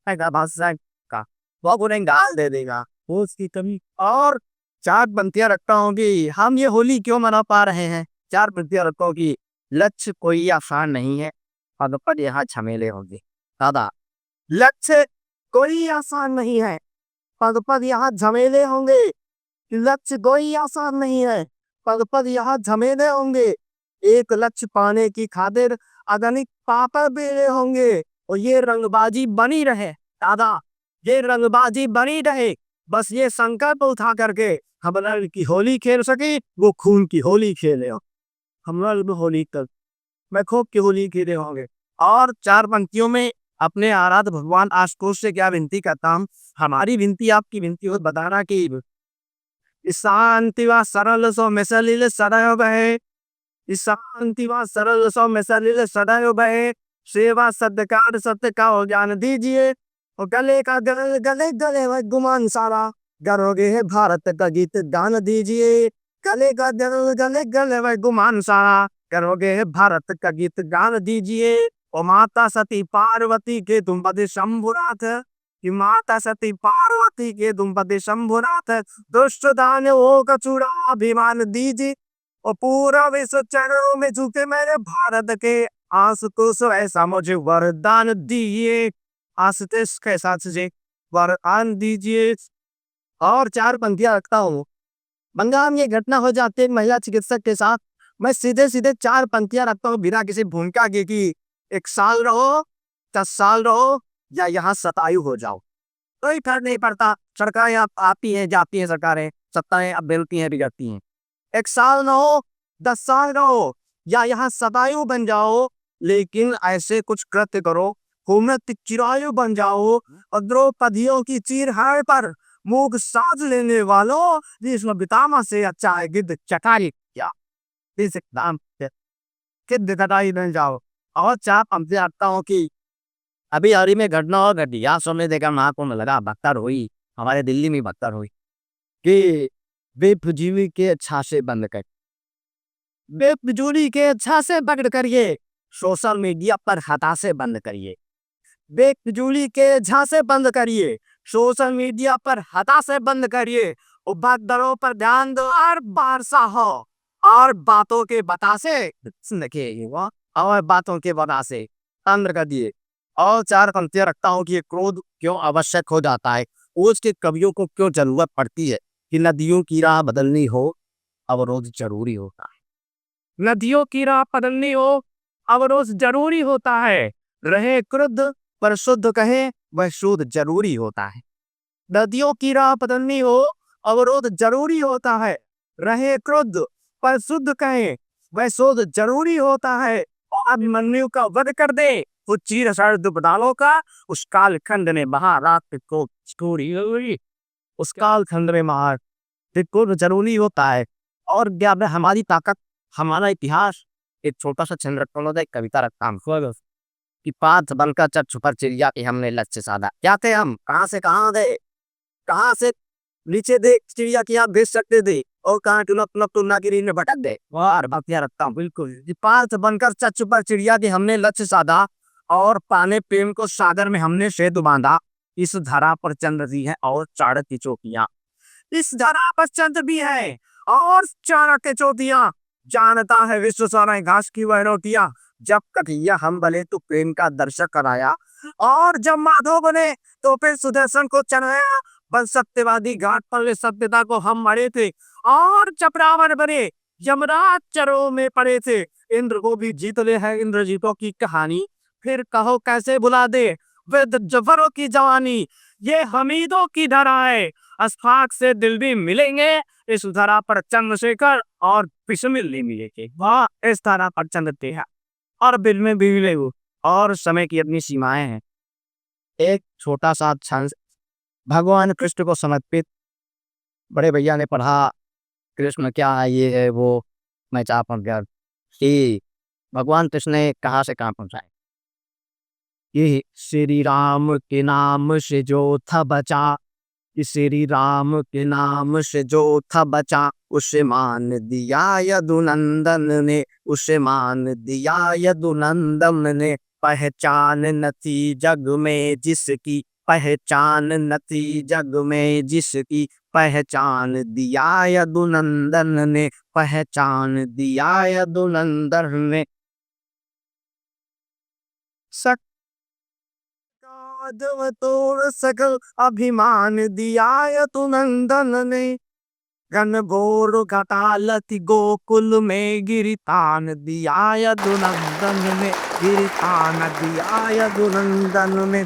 ऐसा भाषा का वो उन्हें गाल दे देगा, वो उसकी कमी। और चार पंक्तियां रखता हूँ कि हम ये होली क्यों मना पा रहे हैं। चार पंक्तियां रखता हूँ कि लक्ष्य कोई आसान नहीं है, पद पर यहाँ झमेले होंगे। दादा, लक्ष्य कोई आसान नहीं है, पद पद यहाँ झमेले होंगे। लक्ष्य कोई आसान नहीं है, पद पद यहाँ झमेले होंगे। एक लक्ष्य पाने की खातिर अगणित पापड़ बेले होंगे। और ये रंगबाजी बनी रहे दादा, ये रंगबाजी बनी रहे, बस ये संकल्प उठा करके हम लोग की होली खेल सके, वो खून की होली खेले। हम लोग होली तक मैं खूब की होली खेले होंगे। और चार पंक्तियों में अपने आराध्य भगवान आशुतोष से क्या विनती करता हूँ, हमारी विनती आपकी विनती हो, बताना कि शांति व सरल सो मिसलिल सदैव बहे, शांति व सरल सो मिसलिल सदैव बहे, सेवा सत्कार सत्य का हो ज्ञान दीजिए, और गले का गले गले गले में गुमान सारा करोगे है भारत का गीत गान दीजिए, गले का गले गले गले में गुमान सारा करोगे है भारत का गीत गान दीजिए। और माता सती पार्वती के तुम पति शंभुनाथ, कि माता सती पार्वती के तुम पति शंभुनाथ, दुष्ट दानवों का चूड़ा अभिमान दीजिए, और पूरा विश्व चरणों में झुके मेरे भारत के आशुतोष, ऐसा मुझे वरदान दीजिए, आशुतोष के साथ से वरदान दीजिए। और चार पंक्तियां रखता हूँ। बंगाल में ये घटना हो जाती है महिला चिकित्सक के साथ, मैं सीधे सीधे चार पंक्तियां रखता हूँ बिना किसी भूमिका के कि 1 साल रहो, 10 साल रहो, या यहाँ शतायु हो जाओ, कोई फर्क नहीं पड़ता। सरकारें आप आती हैं जाती हैं, सरकारें सत्ताएं अब बदलती हैं बिगड़ती हैं। 1 साल रहो, 10 साल रहो, या यहाँ शतायु बन जाओ, लेकिन ऐसे कुछ कृत्य करो घूमत चिरायु बन जाओ, और द्रौपदियों की चीरहाड़ पर मूग साज लेने वालों, जिसमें बितामा से अच्छा है गिद्ध चटाई क्या, इस नाम से गिद्ध चटाई बन जाओ। और चाप हमसे आता हूँ कि अभी हाल में घटना और घटी, यहाँ सुनने देखा वहां को लगा बदतर हुई, हमारे दिल्ली में बदतर हुई कि बेफिजूली के अच्छा से बंद कर, बेफिजूली के अच्छा से बंद करिए, सोशल मीडिया पर हताशे बंद करिए, बेफिजूली के झांसे बंद करिए, सोशल मीडिया पर हताशे बंद करिए, उपद्रवों पर ध्यान दो और बारसा हो, और बातों के बतासे देखिए और बातों के बतासे अंदर कर दिए। और चार पंक्तियां रखता हूँ कि ये क्रोध क्यों आवश्यक हो जाता है, उसके कवियों को क्यों जरूरत पड़ती है, कि नदियों की राह बदलनी हो अवरोध जरूरी होता है, नदियों की राह बदलनी हो अवरोध जरूरी होता है, रहे क्रुद्ध पर शुद्ध कहे वह शुद्ध जरूरी होता है। नदियों की राह बदलनी हो, अवरोध जरूरी होता है। रहे क्रुद्ध पर शुद्ध कहे, वह शोध जरूरी होता है। और अभिमन्यु का वध कर दे, वो चीर सर्द बदालों का, उस कालखंड ने महारात को चोरी हुई। उस कालखंड में महारात को जरूरी होता है। और क्या हमारी ताकत, हमारा इतिहास। एक छोटा सा छंद रखा, एक कविता रखता हूँ कि पाथ बनकर चढ़ छुपर चिड़िया की हमने लक्ष्य साधा। क्या थे हम, कहाँ से कहाँ गए, कहाँ से नीचे देख चिड़िया की आप भेज सकते थे, और कहाँ टुना गिरी में भटक गए। वाह बात याद रखता हूँ बिल्कुल। पाथ बनकर चढ़ छुपर चिड़िया की हमने लक्ष्य साधा, और पाने प्रेम को सागर में हमने सेतु बांधा। इस धरा पर चंद्र भी है और चाणक्य की चौकियां, इस धरा पर चंद्र भी है और चाणक्य चौकियां। जानता है विश्व सारा घास की वह रोटियां। जब कन्हैया हम बने तो प्रेम का दर्शक कराया, और जब माधव बने तो फिर सुदर्शन को चढ़ाया। बस सत्यवादी घाट पर वे सत्यता को हम मरे थे, और जब रावण बने यमराज चरों में पड़े थे। इंद्र को भी जीत ले है इंद्रजीतों की कहानी, फिर कहो कैसे भुला दे वे जफरों की जवानी। ये हमीदों की धरा है, अस्फाक से दिल भी मिलेंगे। इस धरा पर चंद्रशेखर और बिस्मिल नहीं मिलेंगे। वाह, इस धरा पर चंद्र है और बिल में भी मिले वो, और समय की अपनी सीमाएं हैं। एक छोटा सा छंद भगवान कृष्ण को समर्पित। बड़े भैया ने पढ़ा कृष्ण क्या है, ये है वो, मैं चाह पहुंच गया कि भगवान कृष्ण ने कहाँ से कहाँ पहुंचाए। ये श्री राम के नाम से जो था बचा, श्री राम के नाम से जो था बचा, उसे मान दिया यदुनंदन ने, उसे मान दिया यदुनंदन ने। पहचान न थी जग में जिसकी, पहचान न थी जग में जिसकी, पहचान दिया यदुनंदन ने, पहचान दिया यदुनंदन ने। तोड़ सकल अभिमान दिया यदुनंदन ने। घनघोर घटालति गोकुल में गिरितान दिया यदुनंदन ने, गिरितान दिया यदुनंदन ने।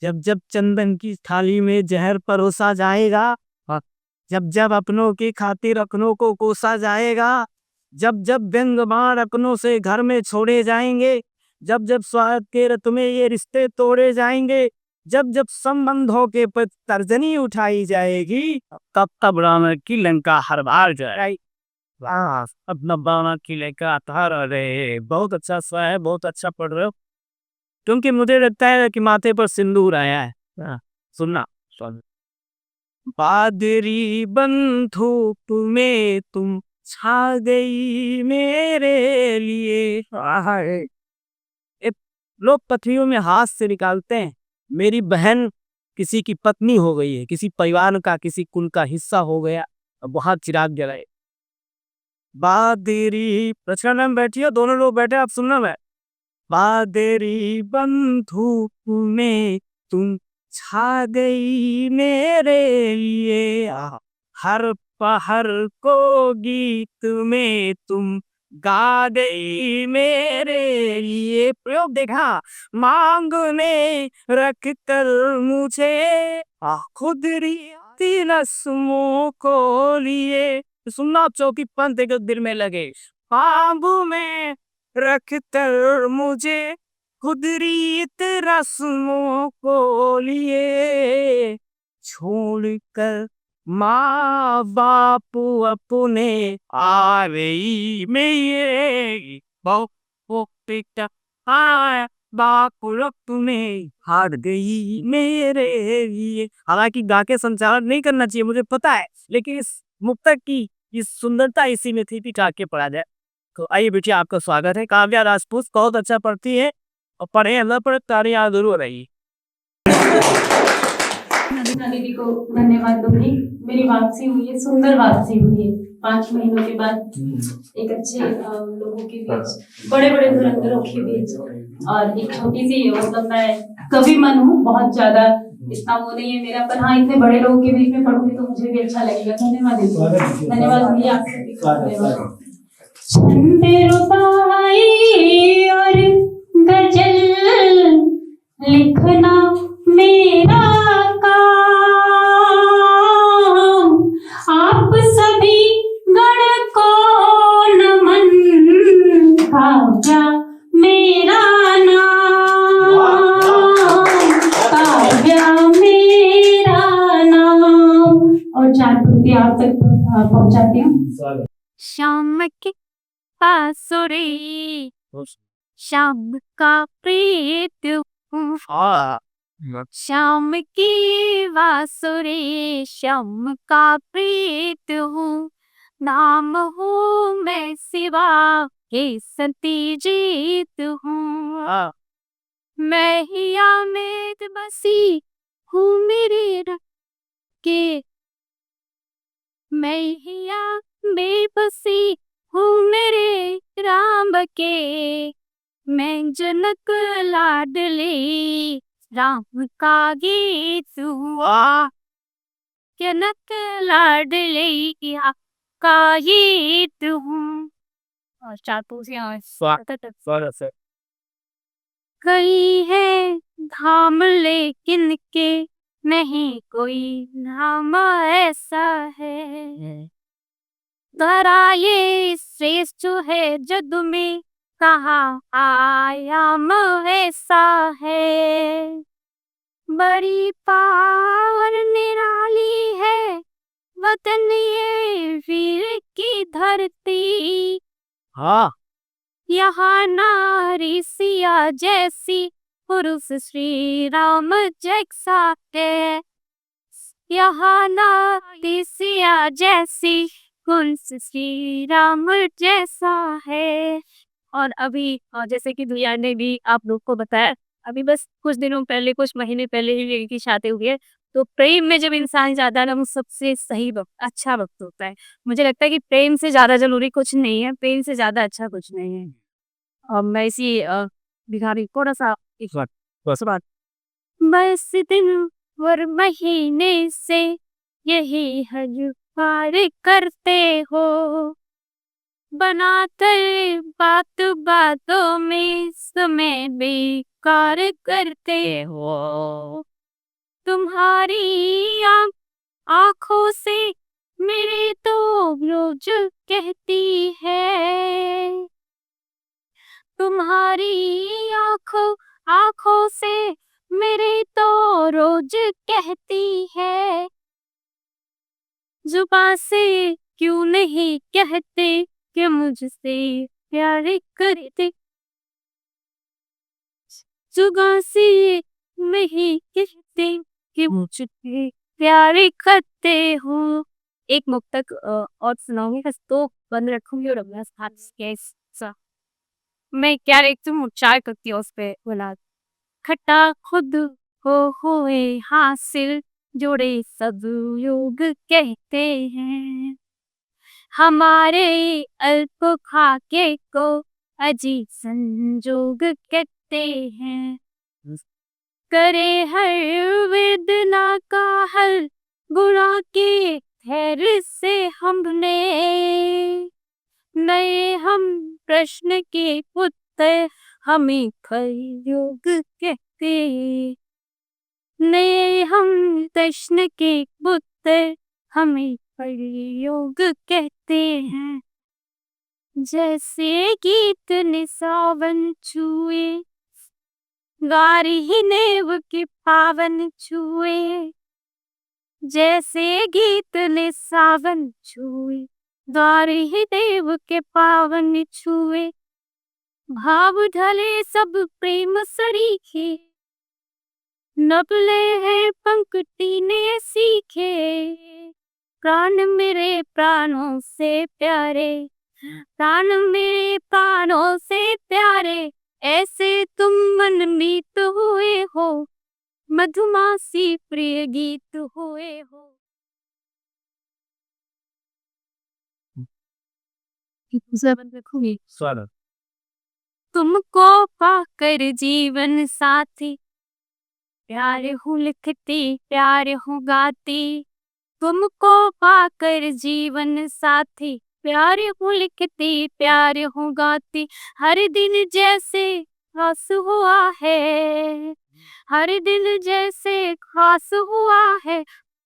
जब जब चंदन की थाली में जहर परोसा जाएगा, जब जब अपनों की खातिर अपनों को कोसा जाएगा, जब जब व्यंग बाण अपनों से घर में छोड़े जाएंगे, जब जब स्वार्थ के रत में ये रिश्ते तोड़े जाएंगे, जब जब संबंधों के पर तर्जनी उठाई जाएगी, तब तब रावण की लंका हर बार जाएगी। अब रावण की लंका हर रहे। बहुत अच्छा सा है, बहुत अच्छा पढ़ रहे हो, क्योंकि मुझे लगता है कि माथे पर सिंदूर आया है। सुनना, बादरी बंधुक में तुम छा गई मेरे लिए। लोग पथरियों में हाथ से निकालते हैं, मेरी बहन किसी की पत्नी हो गई है, किसी परिवार का, किसी कुल का हिस्सा हो गया, बहुत चिराग जलाए। बादरी प्रचंड में बैठी हो, दोनों लोग बैठे, आप सुनना। मैं बादरी बंधुक में तुम छा गई मेरे लिए, हर पहर को गीत में तुम गा गई मेरे लिए। प्रयोग देखा, मांग में रख कर मुझे खुद रीति रस्मों को लिए। सुनना, चौकी पंथ एक दिल में लगे, ख्वाब में रख कर मुझे खुद रीत रस्मों को लिए। छोड़ कर माँ बाप अपने आ गई मेरे, तुम्हें हार गई मेरे लिए। हालांकि गा के संचालन नहीं करना चाहिए, मुझे पता है, लेकिन इस मुक्तक की इस सुंदरता इसी में थी कि गा के पढ़ा जाए। तो आइए बेटिया, आपका स्वागत है। काव्या राजपूत बहुत अच्छा पढ़ती है, और पढ़े अल्लाह पर तारीयां जरूर रही। नंदिता दीदी को धन्यवाद दूंगी। मेरी वापसी हुई है, सुंदर वापसी हुई है 5 महीनों के बाद, एक अच्छे लोगों के बीच, बड़े बड़े धुरंधरों के बीच, और एक छोटी सी, मतलब मैं कवि मन हूँ, बहुत ज्यादा इतना वो नहीं है मेरा, पर हाँ इतने बड़े लोगों के बीच में पढ़ूंगी तो मुझे भी अच्छा लगेगा। धन्यवाद दीदी, धन्यवाद भैया, आप सभी को धन्यवाद। छंद रुबाई और गजल लिखना मेरा काम श्याम के बांसुरी श्याम का प्रीत हूँ श्याम की बांसुरी श्याम का प्रीत हूँ नाम हूँ मैं सिवा के सती जीत हूँ मैं हिया में बसी हूँ मेरे रब के मैं हिया में बसी हूँ मेरे राम के मैं जनक लाडली राम का गीत हुआ जनक लाडली का गीत हूँ और चार पूछिया कई है धाम लेकिन के नहीं कोई नाम ऐसा है धरा ये श्रेष्ठ है जग में कहा आयाम ऐसा है बड़ी पावर निराली है वतन ये वीर की धरती यहाँ नारी सिया जैसी पुरुष श्री राम जैसा है यहाँ नारी सिया जैसी पुरुष श्री राम जैसा है और अभी जैसे कि दुनिया ने भी आप लोग को बताया अभी बस कुछ दिनों पहले कुछ महीने पहले ही लड़की की शादी हुई है तो प्रेम में जब इंसान जाता है ना वो सबसे सही वक्त अच्छा वक्त होता है मुझे लगता है कि प्रेम से ज्यादा जरूरी कुछ नहीं है प्रेम से ज्यादा अच्छा कुछ नहीं है और मैं इसी भिखारी थोड़ा सा बस दिन और महीने से यही हर पार करते हो बनाते बात बातों में समय बेकार करते हो तुम्हारी आंखों से मेरे तो रोज कहती है तुम्हारी आंखों से मेरे तो रोज कहती है जुबान से क्यों नहीं कहते कि मुझसे प्यार करते जुबान से नहीं कहते कि मुझसे प्यार करते हो एक मुक्तक और सुनाऊंगी बस तो बंद रखूंगी और अपना हाथ कैसा मैं क्या एक तुम उच्चार करती हूँ उस पे बोला खट्टा खुद होए हासिल जोड़े सब योग कहते हैं हमारे अल्प खाके को अजीब संजोग कहते हैं करे हर वेदना का हल गुना के खैर से हमने नए हम प्रश्न के उत्तर हमें कलयुग कहते नए हम प्रश्न के उत्तर हमें कलयुग कहते हैं जैसे गीत ने सावन छुए गारी ही नेव के पावन छुए जैसे गीत ने सावन छुए गारी ही देव के पावन छुए भाव ढले सब प्रेम सरीखे नबले हैं पंक्ति ने सीखे प्राण मेरे प्राणों से प्यारे प्राण मेरे प्राणों से प्यारे ऐसे तुम मनमीत हुए हो मधुमासी प्रिय गीत हुए हो तुमको पाकर जीवन साथी प्यार हूँ लिखती प्यार हूँ गाती तुमको पाकर जीवन साथी प्यार हूँ लिखती प्यार हूँ गाती हर दिन जैसे खास हुआ है हर दिन जैसे खास हुआ है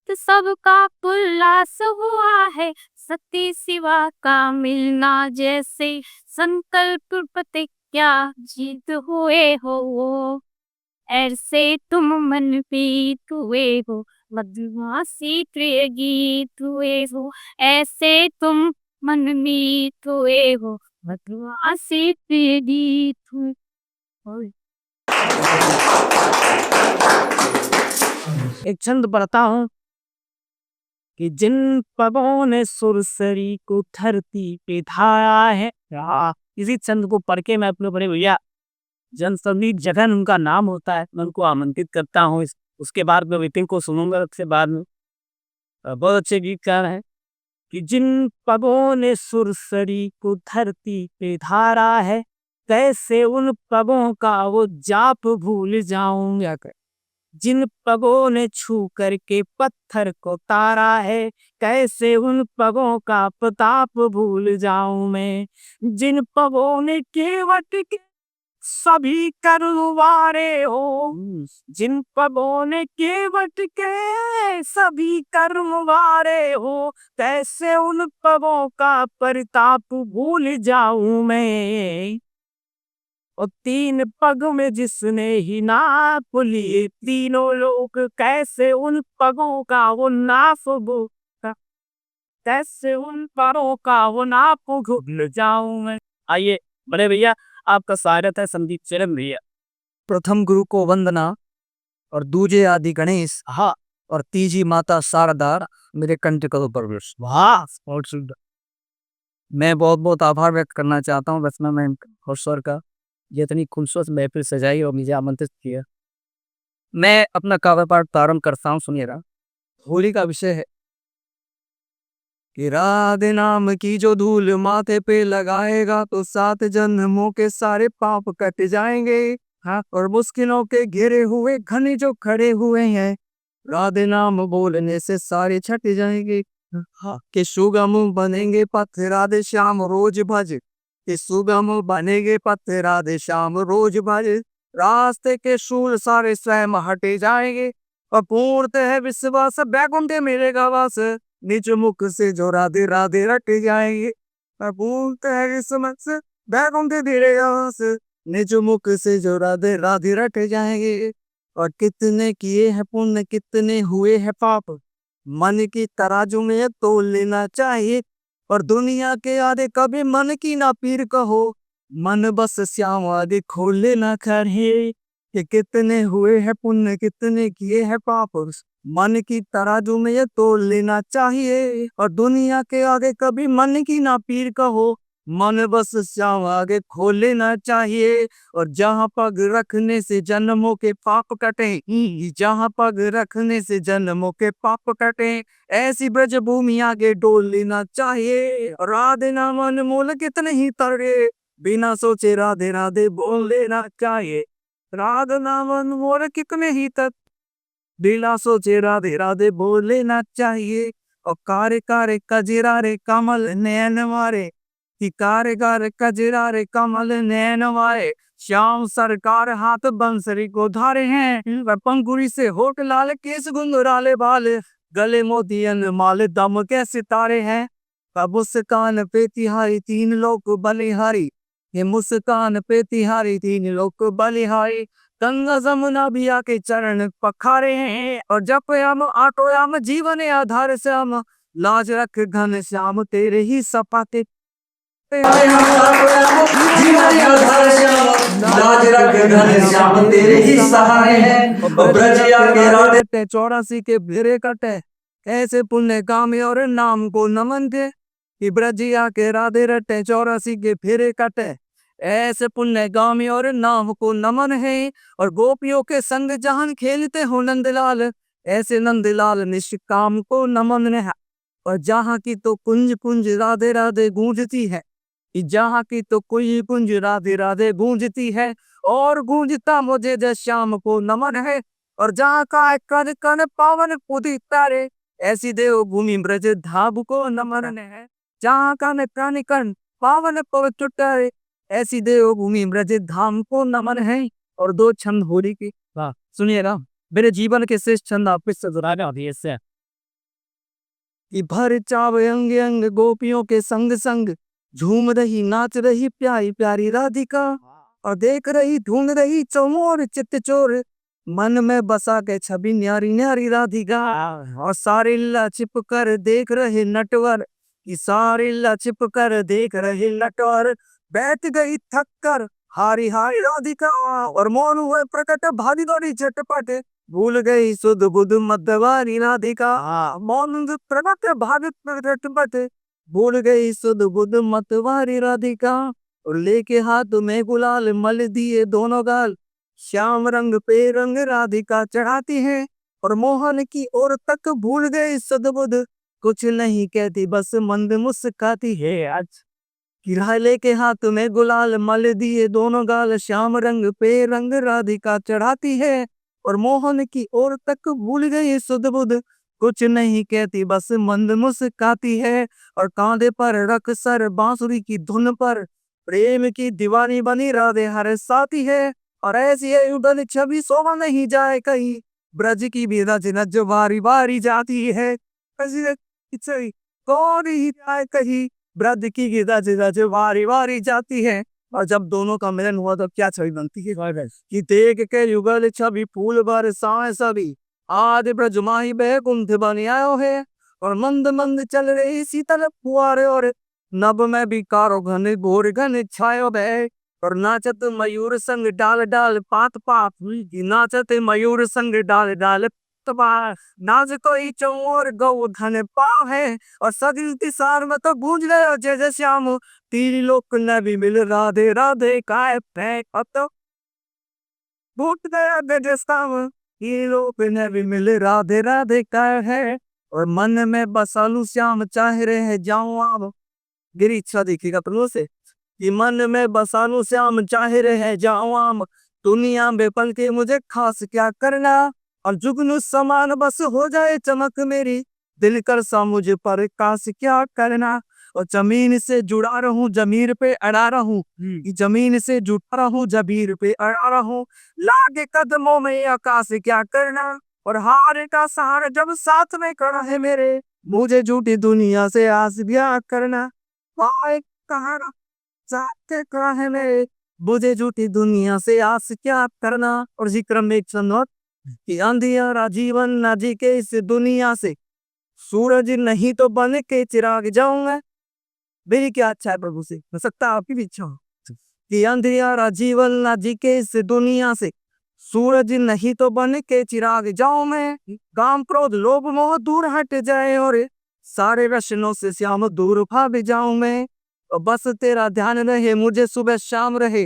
तो सबका उल्लास हुआ है सती सिवा का मिलना जैसे संकल्प प्रतिज्ञा जीत हुए हो ऐसे तुम मन प्रीत हुए हो मधुमासी प्रिय गीत हुए हो ऐसे तुम मन में खोए हो मधुआ से तेरी धुन। एक छंद पढ़ता हूँ कि जिन पगों ने सुरसरी को धरती पे धाया है। इसी छंद को पढ़ के मैं अपने बड़े भैया जन सभी जगह उनका नाम होता है, मैं उनको आमंत्रित करता हूँ। उसके बाद मैं मीटिंग को सुनूंगा। उसके बाद में बहुत अच्छे गीतकार हैं कि जिन पगों ने सुरसरी को धरती पे धारा है, कैसे उन पगों का वो जाप भूल जाऊं। या जिन पगों ने छू करके पत्थर को तारा है, कैसे उन पगों का प्रताप भूल जाऊं मैं। जिन पगों ने केवट के सभी करवारे हो, जिन पगों ने केवट के सभी कर्मवारे हो, कैसे उन पगों का परिताप भूल जाऊं मैं। और तीन पग में जिसने ही नाप लिए तीनों लोग, कैसे उन पगों का वो नाप भूल, कैसे उन पगों का वो नाप भूल जाऊं मैं। आइए बड़े भैया, आपका स्वागत है संदीप चरण भैया। प्रथम गुरु को वंदना और दूजे आदि गणेश हाँ, और तीजी माता शारदा मेरे कंठ करो प्रवेश। वाह, बहुत सुंदर। मैं बहुत बहुत आभार व्यक्त करना चाहता हूँ रचना मैम और सर का, ये इतनी खूबसूरत महफिल सजाई और मुझे आमंत्रित किया। मैं अपना काव्य पाठ प्रारंभ करता हूँ, सुनिएगा। होली का विषय है कि राधे नाम की जो धूल माथे पे लगाएगा तो 7 जन्मों के सारे पाप कट जाएंगे। हाँ, और मुश्किलों के घिरे हुए घने जो खड़े हुए हैं, राधे नाम बोलने से सारे छट जाएंगे। हाँ, कि सुगम बनेंगे पथ राधे श्याम रोज भज, कि सुगम बनेंगे पथ राधे श्याम रोज भज, रास्ते के शूल सारे स्वयं हटे जाएंगे। और पूर्त है विश्वास बैकुंठ मिलेगा वास, निज मुख से जो राधे राधे रट जाएंगे। और पूर्त है विश्वास बैकुंठ मिलेगा वास, निज मुख से जो राधे राधे रट जाएंगे। और कितने किए हैं पुण्य कितने हुए हैं पाप, मन की तराजू में तोल लेना चाहिए। और दुनिया के आधे कभी मन की ना पीर कहो, मन बस श्याम आदि खोल लेना चाहिए। कि कितने हुए हैं पुण्य कितने किए हैं पाप, मन की तराजू में ये तोल लेना चाहिए। और दुनिया के आगे कभी मन की ना पीर कहो, मन बस श्याम आगे खोल लेना चाहिए। और जहाँ पग रखने से जन्मों के पाप कटे, जहाँ पग रखने से जन्मों के पाप कटे, ऐसी ब्रज भूमि आगे डोल लेना चाहिए। राधे नाम अनमोल कितने ही तरे, बिना सोचे राधे राधे बोल लेना चाहिए। राधे नाम अनमोल कितने ही तक, बिना सोचे राधे राधे बोल लेना चाहिए। और कारे कारे कजरा रे कमल नैन मारे, कि कारे कारे कजरा रे कमल नैन मारे, श्याम सरकार हाथ बंसरी को धारे हैं। पंखुड़ी से होठ लाल केस गुंगराले बाल, गले मोतियन माल दम के सितारे हैं। मुस्कान पे तिहारी तीन लोग बलिहारी, ये मुस्कान पे तिहारी तीन लोग बलिहारी, गंगा जमुना भी आके चरण पखारे हैं। और जप हम आटो हम जीवन आधार श्याम, लाज रख घन श्याम तेरे ही सपाते। लाज रख घन श्याम तेरे ही सहारे हैं। ब्रजिया के राधे 84 के भेरे कटे, ऐसे पुण्य कामी और नाम को नमन थे। कि ब्रजिया के राधे रटे 84 के फेरे कटे, ऐसे पुण्य गामी और नाम को नमन है। और गोपियों के संग जहां खेलते हो नंदलाल, ऐसे नंदलाल निष्काम को नमन है। और जहाँ की तो कुंज कुंज राधे राधे गूंजती है, जहाँ की तो कुंज कुंज राधे राधे गूंजती है। और गूंजता मुझे जय श्याम को नमन है। और जहाँ का कण कण पावन पुदित तारे, ऐसी देवभूमि ब्रज धाम को नमन है। जहाँ का कण कण पावन पवित्र तारे, ऐसी देवभूमि ब्रज धाम को नमन है। और 2 छंद होली की, वाह सुनिएगा। मेरे जीवन के श्रेष्ठ छंद आपके सजुराने अभी ऐसे कि भर चाव अंग अंग गोपियों के संग संग, झूम रही नाच रही प्यारी प्यारी राधिका। और देख रही ढूंढ रही चौमोर चित्त चोर, मन में बसा के छवि न्यारी न्यारी राधिका। और सारे लीला छिप कर देख रहे नटवर, कि सारी लचिप कर देख रहे लटोर, बैठ गई थक कर हारी हारी राधिका, और मौन हुए प्रकट भारी दौड़ी झटपट, भूल गई सुध बुध मध्यवारी राधिका। मौन हुए प्रकट भारी झटपट, भूल गई सुध बुध मतवारी राधिका, और लेके हाथ में गुलाल मल दिए दोनों गाल, श्याम रंग पे रंग राधिका चढ़ाती है, और मोहन की ओर तक भूल गई सदबुद, कुछ नहीं कहती बस मंद मुस्काती है। आज किराए लेके हाथ में गुलाल मल दिए दोनों गाल, श्याम रंग पे रंग राधिका चढ़ाती है, और मोहन की ओर तक भूल गई सुदबुद, कुछ नहीं कहती बस मंद मुस्काती है। और कांधे पर रख सर बांसुरी की धुन पर, प्रेम की दीवानी बनी राधे हर साथी है, और ऐसी है उड़न छवि सोवा नहीं जाए कहीं, ब्रज की भी रज रज वारी वारी जाती है। कौन ही जाए कहीं, ब्रज की रज रज वारी वारी जाती है। और जब दोनों का मिलन हुआ तो क्या छवि बनती है कि देख के युगल छवि फूल बरसाए सभी, आज ब्रज माही बैकुंठ बन आयो है, और मंद मंद चल रही शीतल फुआरे, और नभ में भी कारो घन घोर घन छायो बह, और नाचत मयूर संग डाल डाल पात पात, नाचत मयूर संग डाल डाल पात, नाच कोई चौर गौ धन पाव है, और सगिल तिसार में तो गूंज रहे जय जय श्याम, तीन लोक न भी मिल राधे राधे काय पैक तो भूत गया जय जय श्याम, तीन लोक न भी मिल राधे राधे काय है, और मन में बसालू श्याम चाह रहे जाऊं आप, गिरी इच्छा देखिएगा प्रभु से कि मन में बसालू श्याम चाह रहे जाऊं आम, दुनिया में पल के मुझे खास क्या करना, और जुगनू समान बस हो जाए चमक मेरी, दिल कर सा मुझे पर काश क्या करना, और जमीन से जुड़ा रहूं जमीर पे अड़ा रहूं, जमीन से जुड़ा रहूं जमीर पे अड़ा रहूं, लागे कदमों में आकाश क्या करना, और हार का सहारा जब साथ में खड़ा है मेरे, मुझे झूठी दुनिया से आस क्या करना, हाय कहारा साथ खड़ा है मेरे, मुझे झूठी दुनिया से आस क्या करना। और जिक्र में एक सनोट कि अंधियारा जीवन न जी के इस दुनिया से, सूरज नहीं तो बन के चिराग जाऊंगा, मेरी क्या अच्छा है प्रभु से, हो सकता है आपकी भी इच्छा हो कि अंधियारा जीवन न जी के इस दुनिया से, सूरज नहीं तो बन के चिराग जाऊं मैं, काम क्रोध लोभ मोह दूर हट जाए, और सारे रशनों से श्याम दूर भाग जाऊं मैं, और बस तेरा ध्यान रहे मुझे सुबह शाम रहे,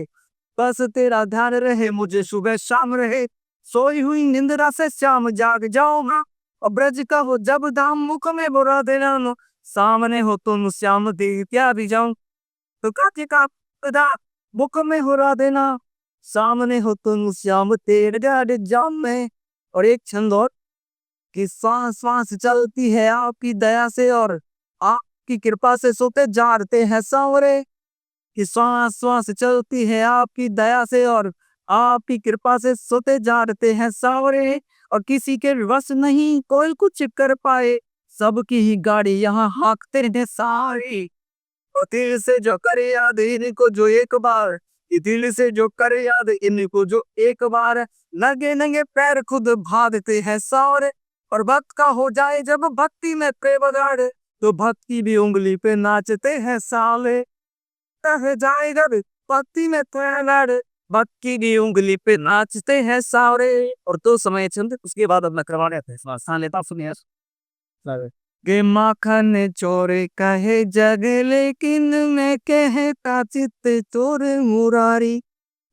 बस तेरा ध्यान रहे मुझे सुबह शाम रहे, सोई हुई निंद्रा से श्याम जाग जाऊंगा, और ब्रज का हो जब धाम मुख में बुरा देना, सामने हो तुम श्याम देख क्या भी जाऊं, तो काके का खुदा मुख में हुरा देना, सामने हो तुम श्याम तेरे गाड़ जाम में। और एक छंद और कि सांस सांस चलती है आपकी दया से, और आपकी कृपा से सोते जागते हैं सांवरे, कि सांस सांस चलती है आपकी दया से, और आपकी कृपा से सोते जागते हैं सांवरे, और किसी के वश नहीं कोई कुछ कर पाए, सबकी ही गाड़ी यहाँ हाँकते हैं सारे, और दिल से जो करे याद इनको जो एक बार, ये दिल से जो करे याद इनको जो एक बार, लगे नंगे पैर खुद भागते हैं सारे, और भक्त का हो जाए जब भक्ति में प्रेम गाढ़, तो भक्ति भी उंगली पे नाचते हैं साले, रह जाए जब भक्ति में प्रेम गाढ़, भक्ति भी उंगली पे नाचते हैं सारे। और तो समय चंद उसके बाद अब मैं करवाने आते हैं स्थान लेता सुनिए गे माखन चोरे कहे जग, लेकिन मैं कहता चित चोर मुरारी,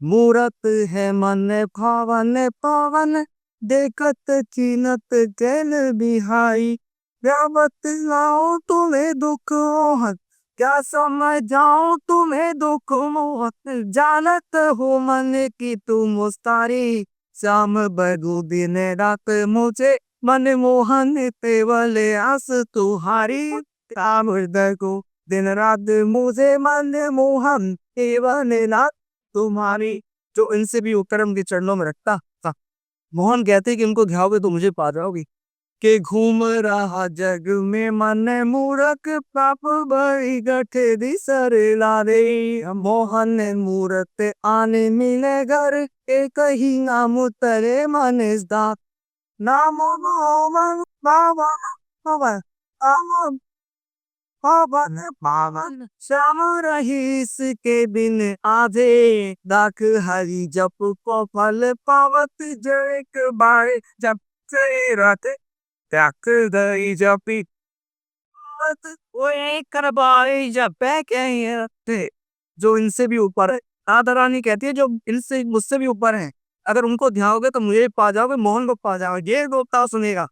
मूरत है मन भावन पावन, देखत चीनत गैल बिहाई, क्या बतलाओ तुम्हें दुख मोहत, क्या समझाओ तुम्हें दुख मोहत, जानत हो मन की तुम मुस्तारी, श्याम बगु दिन रात मुझे मन मोहन तेवल आस तुम्हारी, श्याम हृदय को दिन रात मुझे मन मोहन केवल रात तुम्हारी। जो इनसे भी उत्तर उनके चरणों में रखता था। मोहन कहते कि इनको घाओगे तो मुझे पा जाओगी, के घूम रहा जग में मन मूरख, पाप बड़ी गठे दिसर लारे, मोहन मूरत आने मिले घर, एक ही नाम तरे मन दात, नाम मोहन बाबा बाबा पावन पावन श्याम रहीस के बिन आधे दाख हरी जप को फल पावत जय बार जप से रात त्याग दई जपी वो एक करबाई जब थे जो इनसे भी ऊपर है। राधा रानी कहती है जो इनसे मुझसे भी ऊपर है, अगर उनको ध्याओगे तो मुझे पा जाओगे, मोहन को पा जाओगे। ये गोता सुनेगा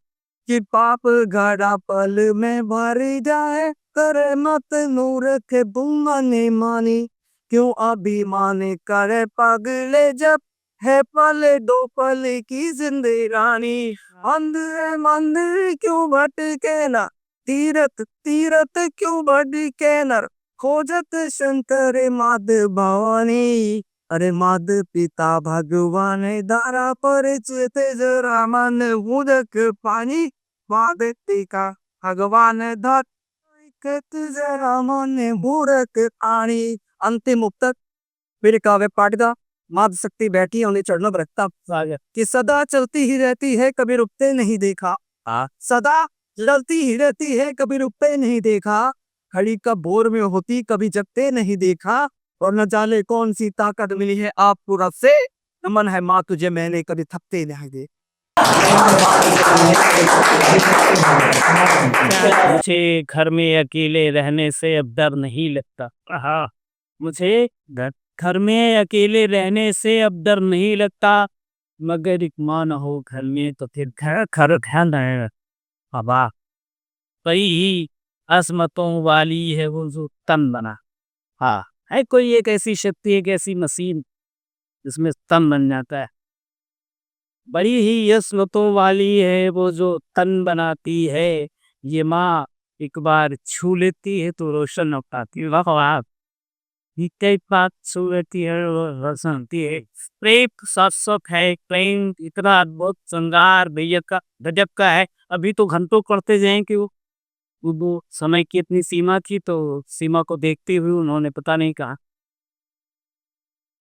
कि पाप घड़ा पल में भर जाए, करे मत मूर्ख बुमाने मानी, क्यों अभिमान करे पगले जब है पल दो पल की जिंदगानी। अंधे मंदिर क्यों भटके ना, तीरथ तीरथ क्यों भटके नर, खोजत शंकर माधव भवानी। अरे माध पिता भगवान दारा पर चेते जरा मन उदक पानी, माध पिता भगवान धर जरा मन मूरख आनी। अंतिम मुक्तक फिर काव्य पाठदा माध शक्ति बैठी उन्हें चरणों पर रखता कि सदा चलती ही रहती है कभी रुकते नहीं देखा। सदा चलती ही रहती है कभी रुकते नहीं देखा, खड़ी कब भोर में होती कभी जगते नहीं देखा, और न जाने कौन सी ताकत मिली है आपको रब से, नमन है माँ तुझे मैंने कभी थकते नहीं देखा। मुझे घर में अकेले रहने से अब डर नहीं लगता। हाँ, मुझे घर में अकेले रहने से अब डर नहीं लगता, मगर एक माँ न हो घर में तो फिर घर घर घर है। हवा कई असमतों वाली है वो जो तन बना। हाँ, है कोई एक ऐसी शक्ति, एक ऐसी मशीन जिसमें तन बन जाता है। बड़ी ही असमतों वाली है वो जो तन बनाती है, ये माँ एक बार छू लेती है तो रोशन हो पाती है। वाह वाह, कई बात छू लेती है रोशन होती है। प्रेम शाश्वत है, प्रेम इतना अद्भुत श्रृंगार भैया का गजब का है। अभी तो घंटों करते जाएं कि वो समय की इतनी सीमा थी, तो सीमा को देखते हुए उन्होंने पता नहीं कहा।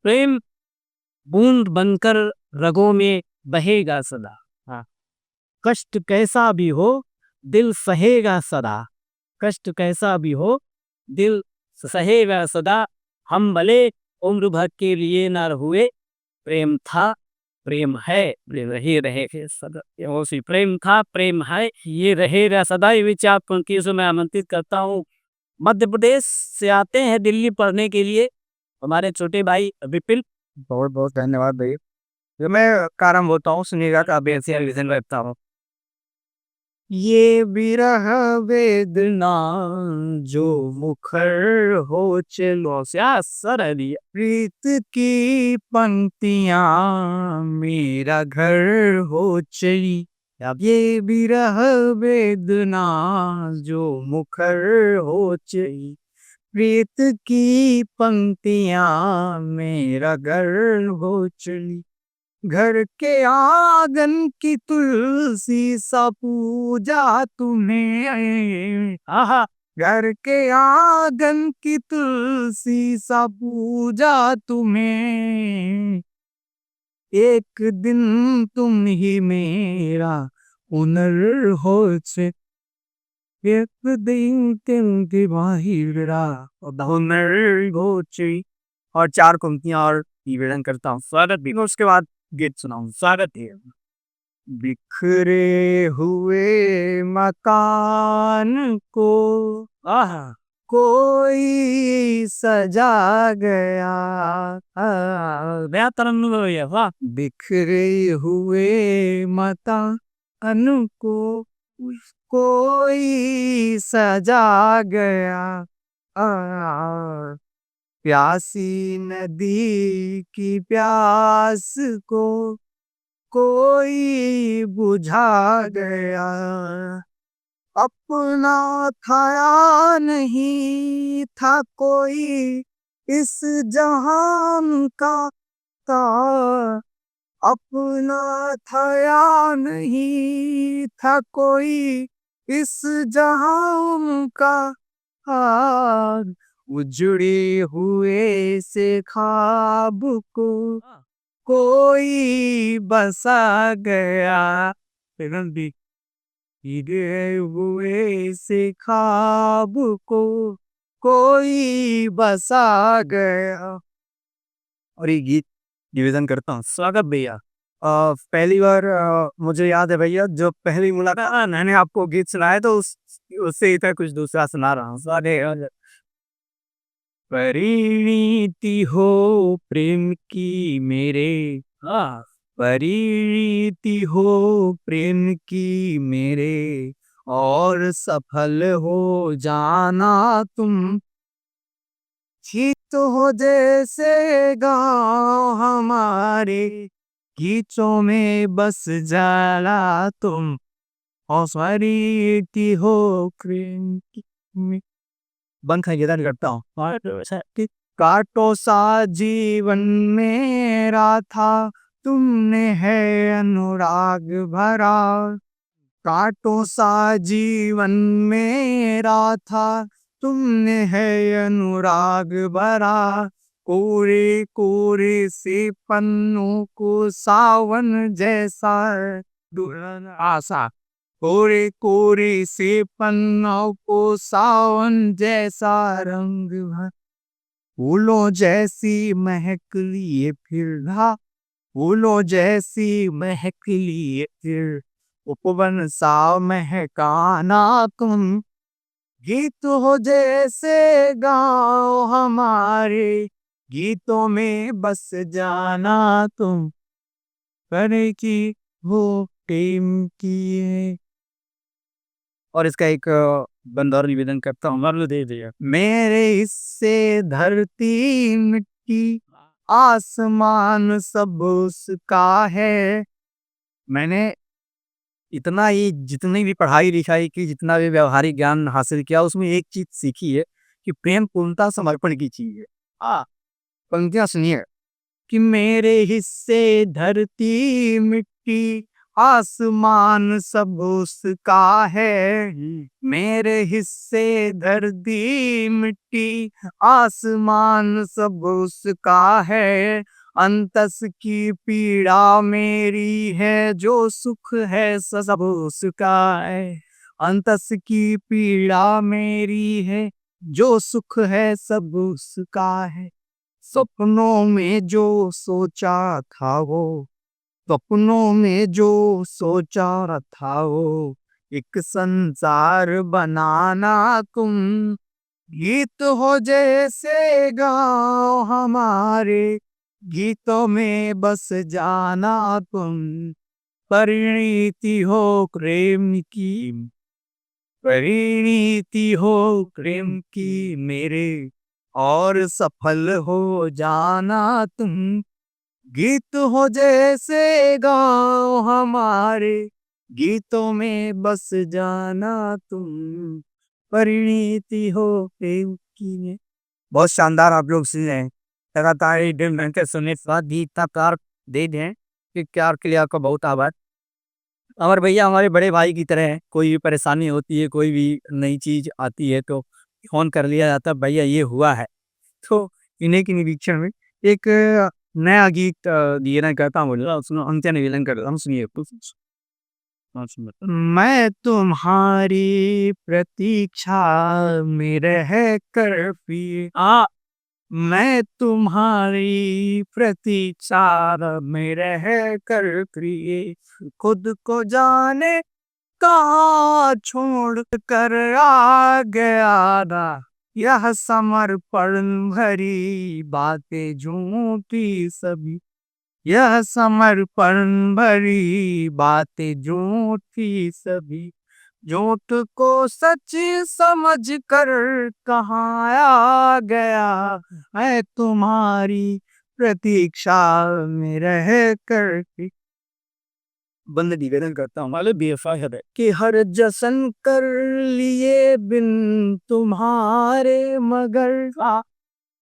प्रेम बूंद बनकर रगों में बहेगा सदा। हाँ, कष्ट कैसा भी हो दिल सहेगा सदा। कष्ट कैसा भी हो दिल सहेगा सदा। हम भले उम्र भर के लिए न हुए, प्रेम था प्रेम है रहे रहे सदा। वो सी प्रेम था प्रेम है ये रहेगा सदा। ये विचार पंक्तियों से मैं आमंत्रित करता हूँ। मध्य प्रदेश से आते हैं दिल्ली पढ़ने के लिए हमारे छोटे भाई विपिन। बहुत बहुत धन्यवाद भैया। जो मैं कारण बोलता हूँ सुनिएगा का बेसिया रीजन रखता हूँ। ये विरह वेदना जो मुखर हो चलो सरदिया, प्रीत की पंक्तियां मेरा घर हो चली। ये विरह वेदना जो मुखर हो चली, प्रीत की पंक्तियां मेरा घर हो चली। घर के आंगन की तुलसी सा पूजा तुम्हें, आहा, घर के आंगन की तुलसी सा पूजा तुम्हें, एक दिन तुम ही मेरा हुनर हो से, एक दिन तुम दिवाहिरा हुनर हो से। और चार पंक्तियां और निवेदन करता हूँ स्वागत भी, उसके बाद गीत सुनाऊं। स्वागत है। बिखरे हुए मकान को आहा कोई सजा गया, बेहतरीन है, वाह। बिखरे हुए मकान को कोई सजा गया, प्यासी नदी की प्यास को कोई बुझा गया, अपना था या नहीं था कोई इस जहान का, अपना था या नहीं था कोई इस जहान का, उजड़े हुए से ख्वाब को कोई बसा गया। गिरे हुए से ख्वाब को कोई बसा गया। और ये गीत निवेदन करता हूँ। स्वागत भैया। पहली बार मुझे याद है भैया, जब पहली मुलाकात मैंने आपको गीत सुनाया तो उससे इतना कुछ दूसरा सुना रहा हूँ। परिणीति हो प्रेम की मेरे, हाँ, परिणीति हो प्रेम की मेरे, और सफल हो जाना तुम। गीत हो जैसे गाँव हमारे, गीतों में बस जाला तुम। और परिणीति हो प्रेम की बंद खाई करता हूँ। काटो सा जीवन मेरा था, तुमने है अनुराग भरा। काटो सा जीवन मेरा था, तुमने है अनुराग भरा। कोरे कोरे से पन्नों को सावन जैसा दुल्हन आशा। कोरे कोरे से पन्नों को सावन जैसा रंग भर। फूलों जैसी महक लिए फिर फूलों जैसी महक लिए फिर, उपवन सा महकाना तुम। गीत हो जैसे गाँव हमारे, गीतों में बस जाना तुम। करे की वो प्रेम की है। और इसका एक बंद और निवेदन करता हूँ। मरल दे दिया मेरे हिस्से धरती मिट्टी, आसमान सब उसका है। मैंने इतना ही जितनी भी पढ़ाई लिखाई की, जितना भी व्यवहारिक ज्ञान हासिल किया, उसमें एक चीज सीखी है कि प्रेम पूर्णता समर्पण की चीज है। पंक्तियां सुनिए कि मेरे हिस्से धरती मिट्टी, आसमान सब उसका है। मेरे हिस्से धरती मिट्टी, आसमान सब उसका है। अंतस की पीड़ा मेरी है, जो सुख है सब उसका है। अंतस की पीड़ा मेरी है, जो सुख है सब उसका है। सपनों में जो सोचा था वो, सपनों में जो सोचा था वो, एक संसार बनाना तुम। गीत हो जैसे गाँव हमारे, गीतों में बस जाना तुम। परिणीति हो प्रेम की, परिणीति हो प्रेम की मेरे, और सफल हो जाना तुम। गीत हो जैसे गाँव हमारे, गीतों में बस जाना तुम। परिणीति हो प्रेम की में। बहुत शानदार आप लोग सुन रहे हैं। लगातार एक डेढ़ घंटे सुनने के बाद भी इतना प्यार दे दें कि प्यार के लिए आपका बहुत आभार। अमर भैया हमारे बड़े भाई की तरह है। कोई भी परेशानी होती है, कोई भी नई चीज आती है तो फोन कर लिया जाता है, भैया ये हुआ है। तो इन्हीं के निरीक्षण में एक नया गीत दिए कहता हूँ, बोल सुनो, अंत्य निवेदन करता हूँ, सुनिए। मैं तुम्हारी प्रतीक्षा में रह कर पिए, मैं तुम्हारी प्रतीक्षा में रह कर प्रिय, खुद को जाने कहाँ छोड़ कर आ गया ना। यह समर्पण भरी बातें झूठी सभी, यह समर्पण भरी बातें झूठी सभी, झूठ को सच समझ कर कहाँ आ गया। मैं तुम्हारी प्रतीक्षा में रह कर बंद निवेदन करता हूँ मालूम बेफाय है कि हर जश्न कर लिए बिन तुम्हारे, मगर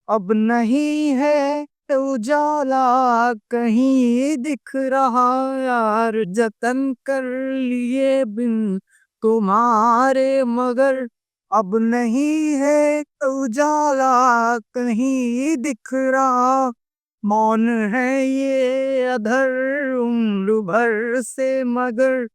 अब नहीं है उजाला कहीं दिख रहा। यार जतन कर लिए बिन तुम्हारे, मगर अब नहीं है उजाला कहीं दिख रहा। मौन है ये अधर उम्र भर से, मगर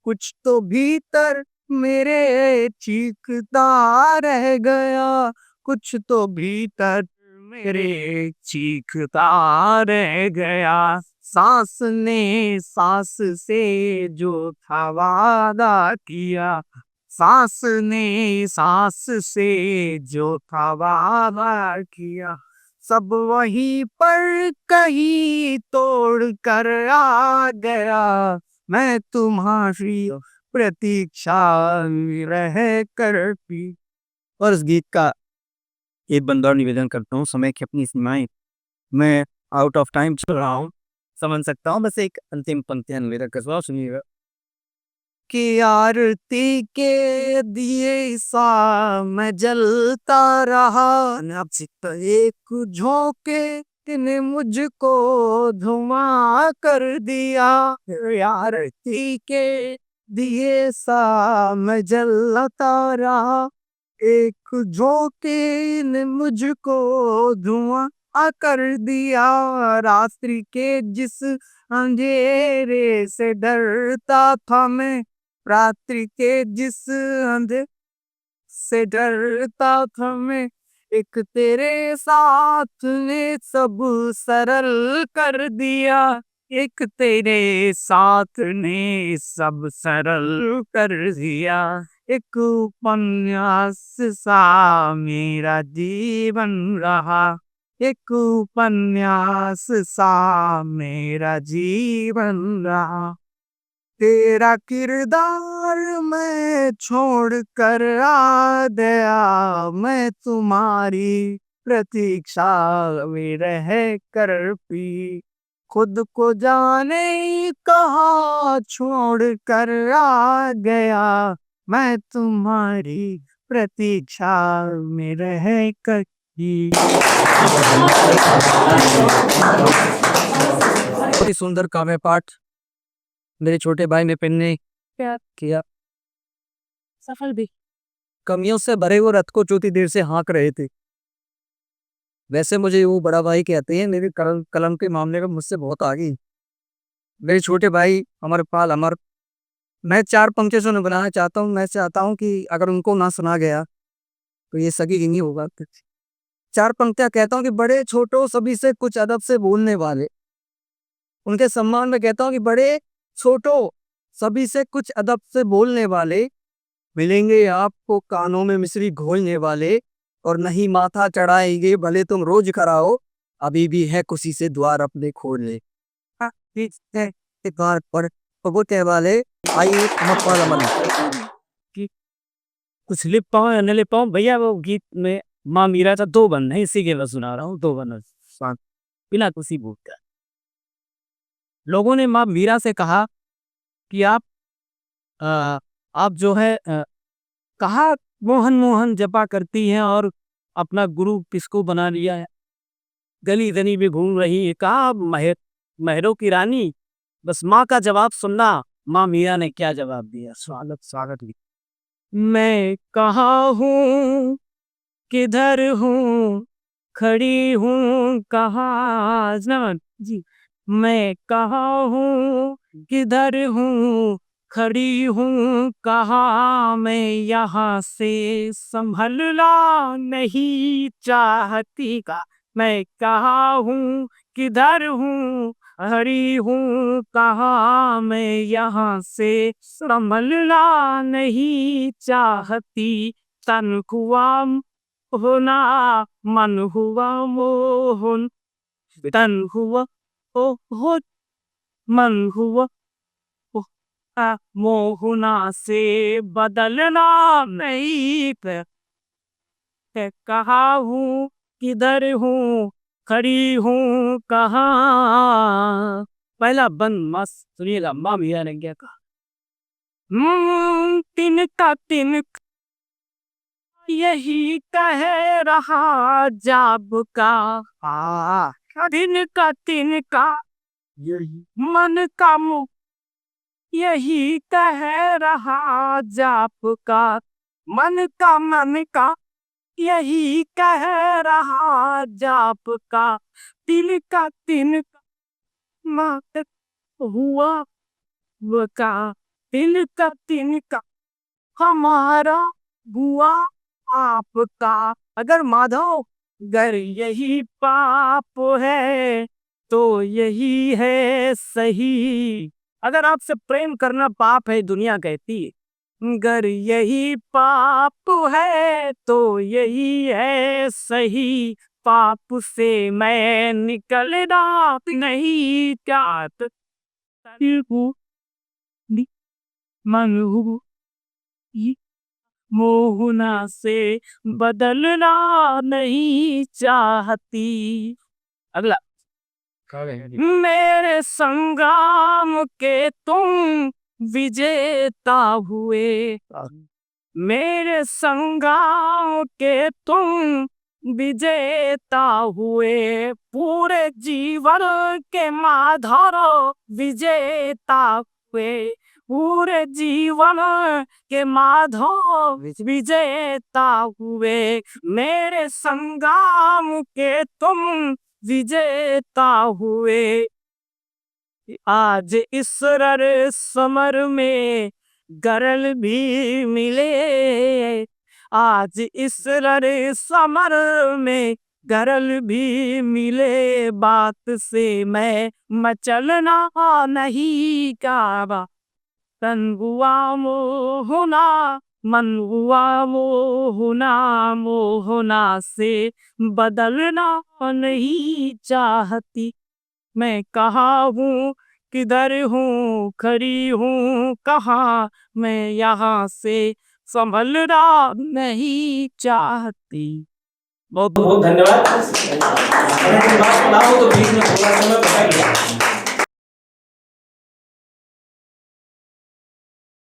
कुछ तो भीतर मेरे चीखता रह गया, कुछ तो भीतर मेरे चीखता रह गया। सांस ने सांस से जो था वादा किया, सांस ने सांस से जो था वादा किया, सब वहीं पर कहीं तोड़ कर आ गया। मैं तुम्हारी प्रतीक्षा में रह कर भी। और इस गीत का एक बंदा निवेदन करता हूँ, समय की अपनी सीमाएं, मैं आउट ऑफ टाइम चल रहा हूँ, समझ सकता हूँ, बस एक अंतिम पंक्तियां निवेदन कर रहा हूँ, सुनिएगा। कि आरती के दिए सा मैं जलता रहा, अब सिर्फ एक झोंके ने मुझको धुआं कर दिया। आरती के दिए सा मैं जलता रहा, एक झोंके ने मुझको धुआं कर दिया। रात्रि के जिस अंधेरे से डरता था मैं, रात्रि के जिस अंधेरे से डरता था मैं, एक तेरे साथ ने सब सरल कर दिया। एक तेरे साथ ने सब सरल कर दिया। एक उपन्यास सा मेरा जीवन रहा, एक उपन्यास सा मेरा जीवन रहा। तेरा किरदार मैं छोड़ कर आ गया, मैं तुम्हारी प्रतीक्षा में रह कर भी खुद को जाने कहाँ छोड़ कर आ गया, मैं तुम्हारी प्रतीक्षा में रह कर ही। बहुत ही सुंदर काव्य पाठ मेरे छोटे भाई ने पेन ने प्यार किया। सफल भी। कमियों से भरे हुए रथ को चौथी देर से हाँक रहे थे। वैसे मुझे वो बड़ा भाई कहते हैं, मेरे कलम के मामले में मुझसे बहुत आगे। मेरे छोटे भाई अमरपाल अमर, मैं 4 पंक्तियों से उन्हें बनाना चाहता हूँ। मैं चाहता हूँ कि अगर उनको ना सुना गया तो ये सगी ही नहीं होगा। 4 पंक्तियां कहता हूँ कि बड़े छोटों सभी से कुछ अदब से बोलने वाले, उनके सम्मान में कहता हूँ कि बड़े छोटों सभी से कुछ अदब से बोलने वाले, मिलेंगे आपको कानों में मिश्री घोलने वाले, और नहीं माथा चढ़ाएंगे भले तुम रोज कराओ, अभी भी है खुशी से द्वार अपने खोल ले। द्वार पर वो कह वाले आइए अमरपाल अमर। कि कुछ लिप पाऊं या न लिप पाऊं भैया, वो गीत में माँ मीरा का 2 बंद है, इसी के मैं सुना रहा हूँ। 2 बंद बिना किसी भूत का। लोगों ने माँ मीरा से कहा कि आप जो है कहा मोहन मोहन जपा करती हैं और अपना गुरु किसको बना लिया है, गली गली में घूम रही है, कहा महरों की रानी। बस माँ का जवाब सुनना, माँ मीरा ने क्या जवाब दिया। स्वागत भी। मैं कहाँ हूँ किधर हूँ, खड़ी हूँ कहाँ जी। मैं कहाँ हूँ किधर हूँ, खड़ी हूँ कहाँ, मैं यहाँ से संभलना नहीं चाहती का। मैं कहाँ हूँ किधर हूँ, खड़ी हूँ कहाँ, मैं यहाँ से संभलना नहीं चाहती। तन हुआ होना मन हुआ मोहन, तन हुआ हो मन हुआ मोहना से बदलना नहीं पे। कहाँ हूँ किधर हूँ, खड़ी हूँ कहाँ। पहला बंद मस्त सुनिएगा, माँ मीरा ने क्या कहा। तिनका तिनका यही कह रहा जाब का, तिनका तिनका मन का मुँह यही कह रहा जाप का, मन का यही कह रहा जाप का, तिनका तिनका मात हुआ का। तिनका तिनका हमारा बुआ आपका। अगर माधव गर यही पाप है तो यही है सही। अगर आपसे प्रेम करना पाप है दुनिया कहती है, गर यही पाप है तो यही है सही। पाप से मैं निकलना नहीं चाहता हूँ, मन हूँ मोहना से बदलना नहीं चाहती। अगला मेरे संग्राम के तुम विजेता हुए। मेरे संग्राम के तुम विजेता हुए। पूरे जीवन के माधव विजेता हुए। पूरे जीवन के माधव विजेता हुए। मेरे संग्राम के तुम विजेता हुए। आज इस रर समर में गरल भी मिले। आज इस रर समर में गरल भी मिले। बात से मैं मचलना नहीं काबा। तन हुआ मोहना मन हुआ मोहना। मोहना से बदलना नहीं चाहती। मैं कहाँ हूँ किधर हूँ खड़ी हूँ कहाँ। मैं यहाँ से संभलना नहीं चाहती। बहुत बहुत धन्यवाद। अगर कोई बात ना हो तो बीच में थोड़ा समय बता दिया।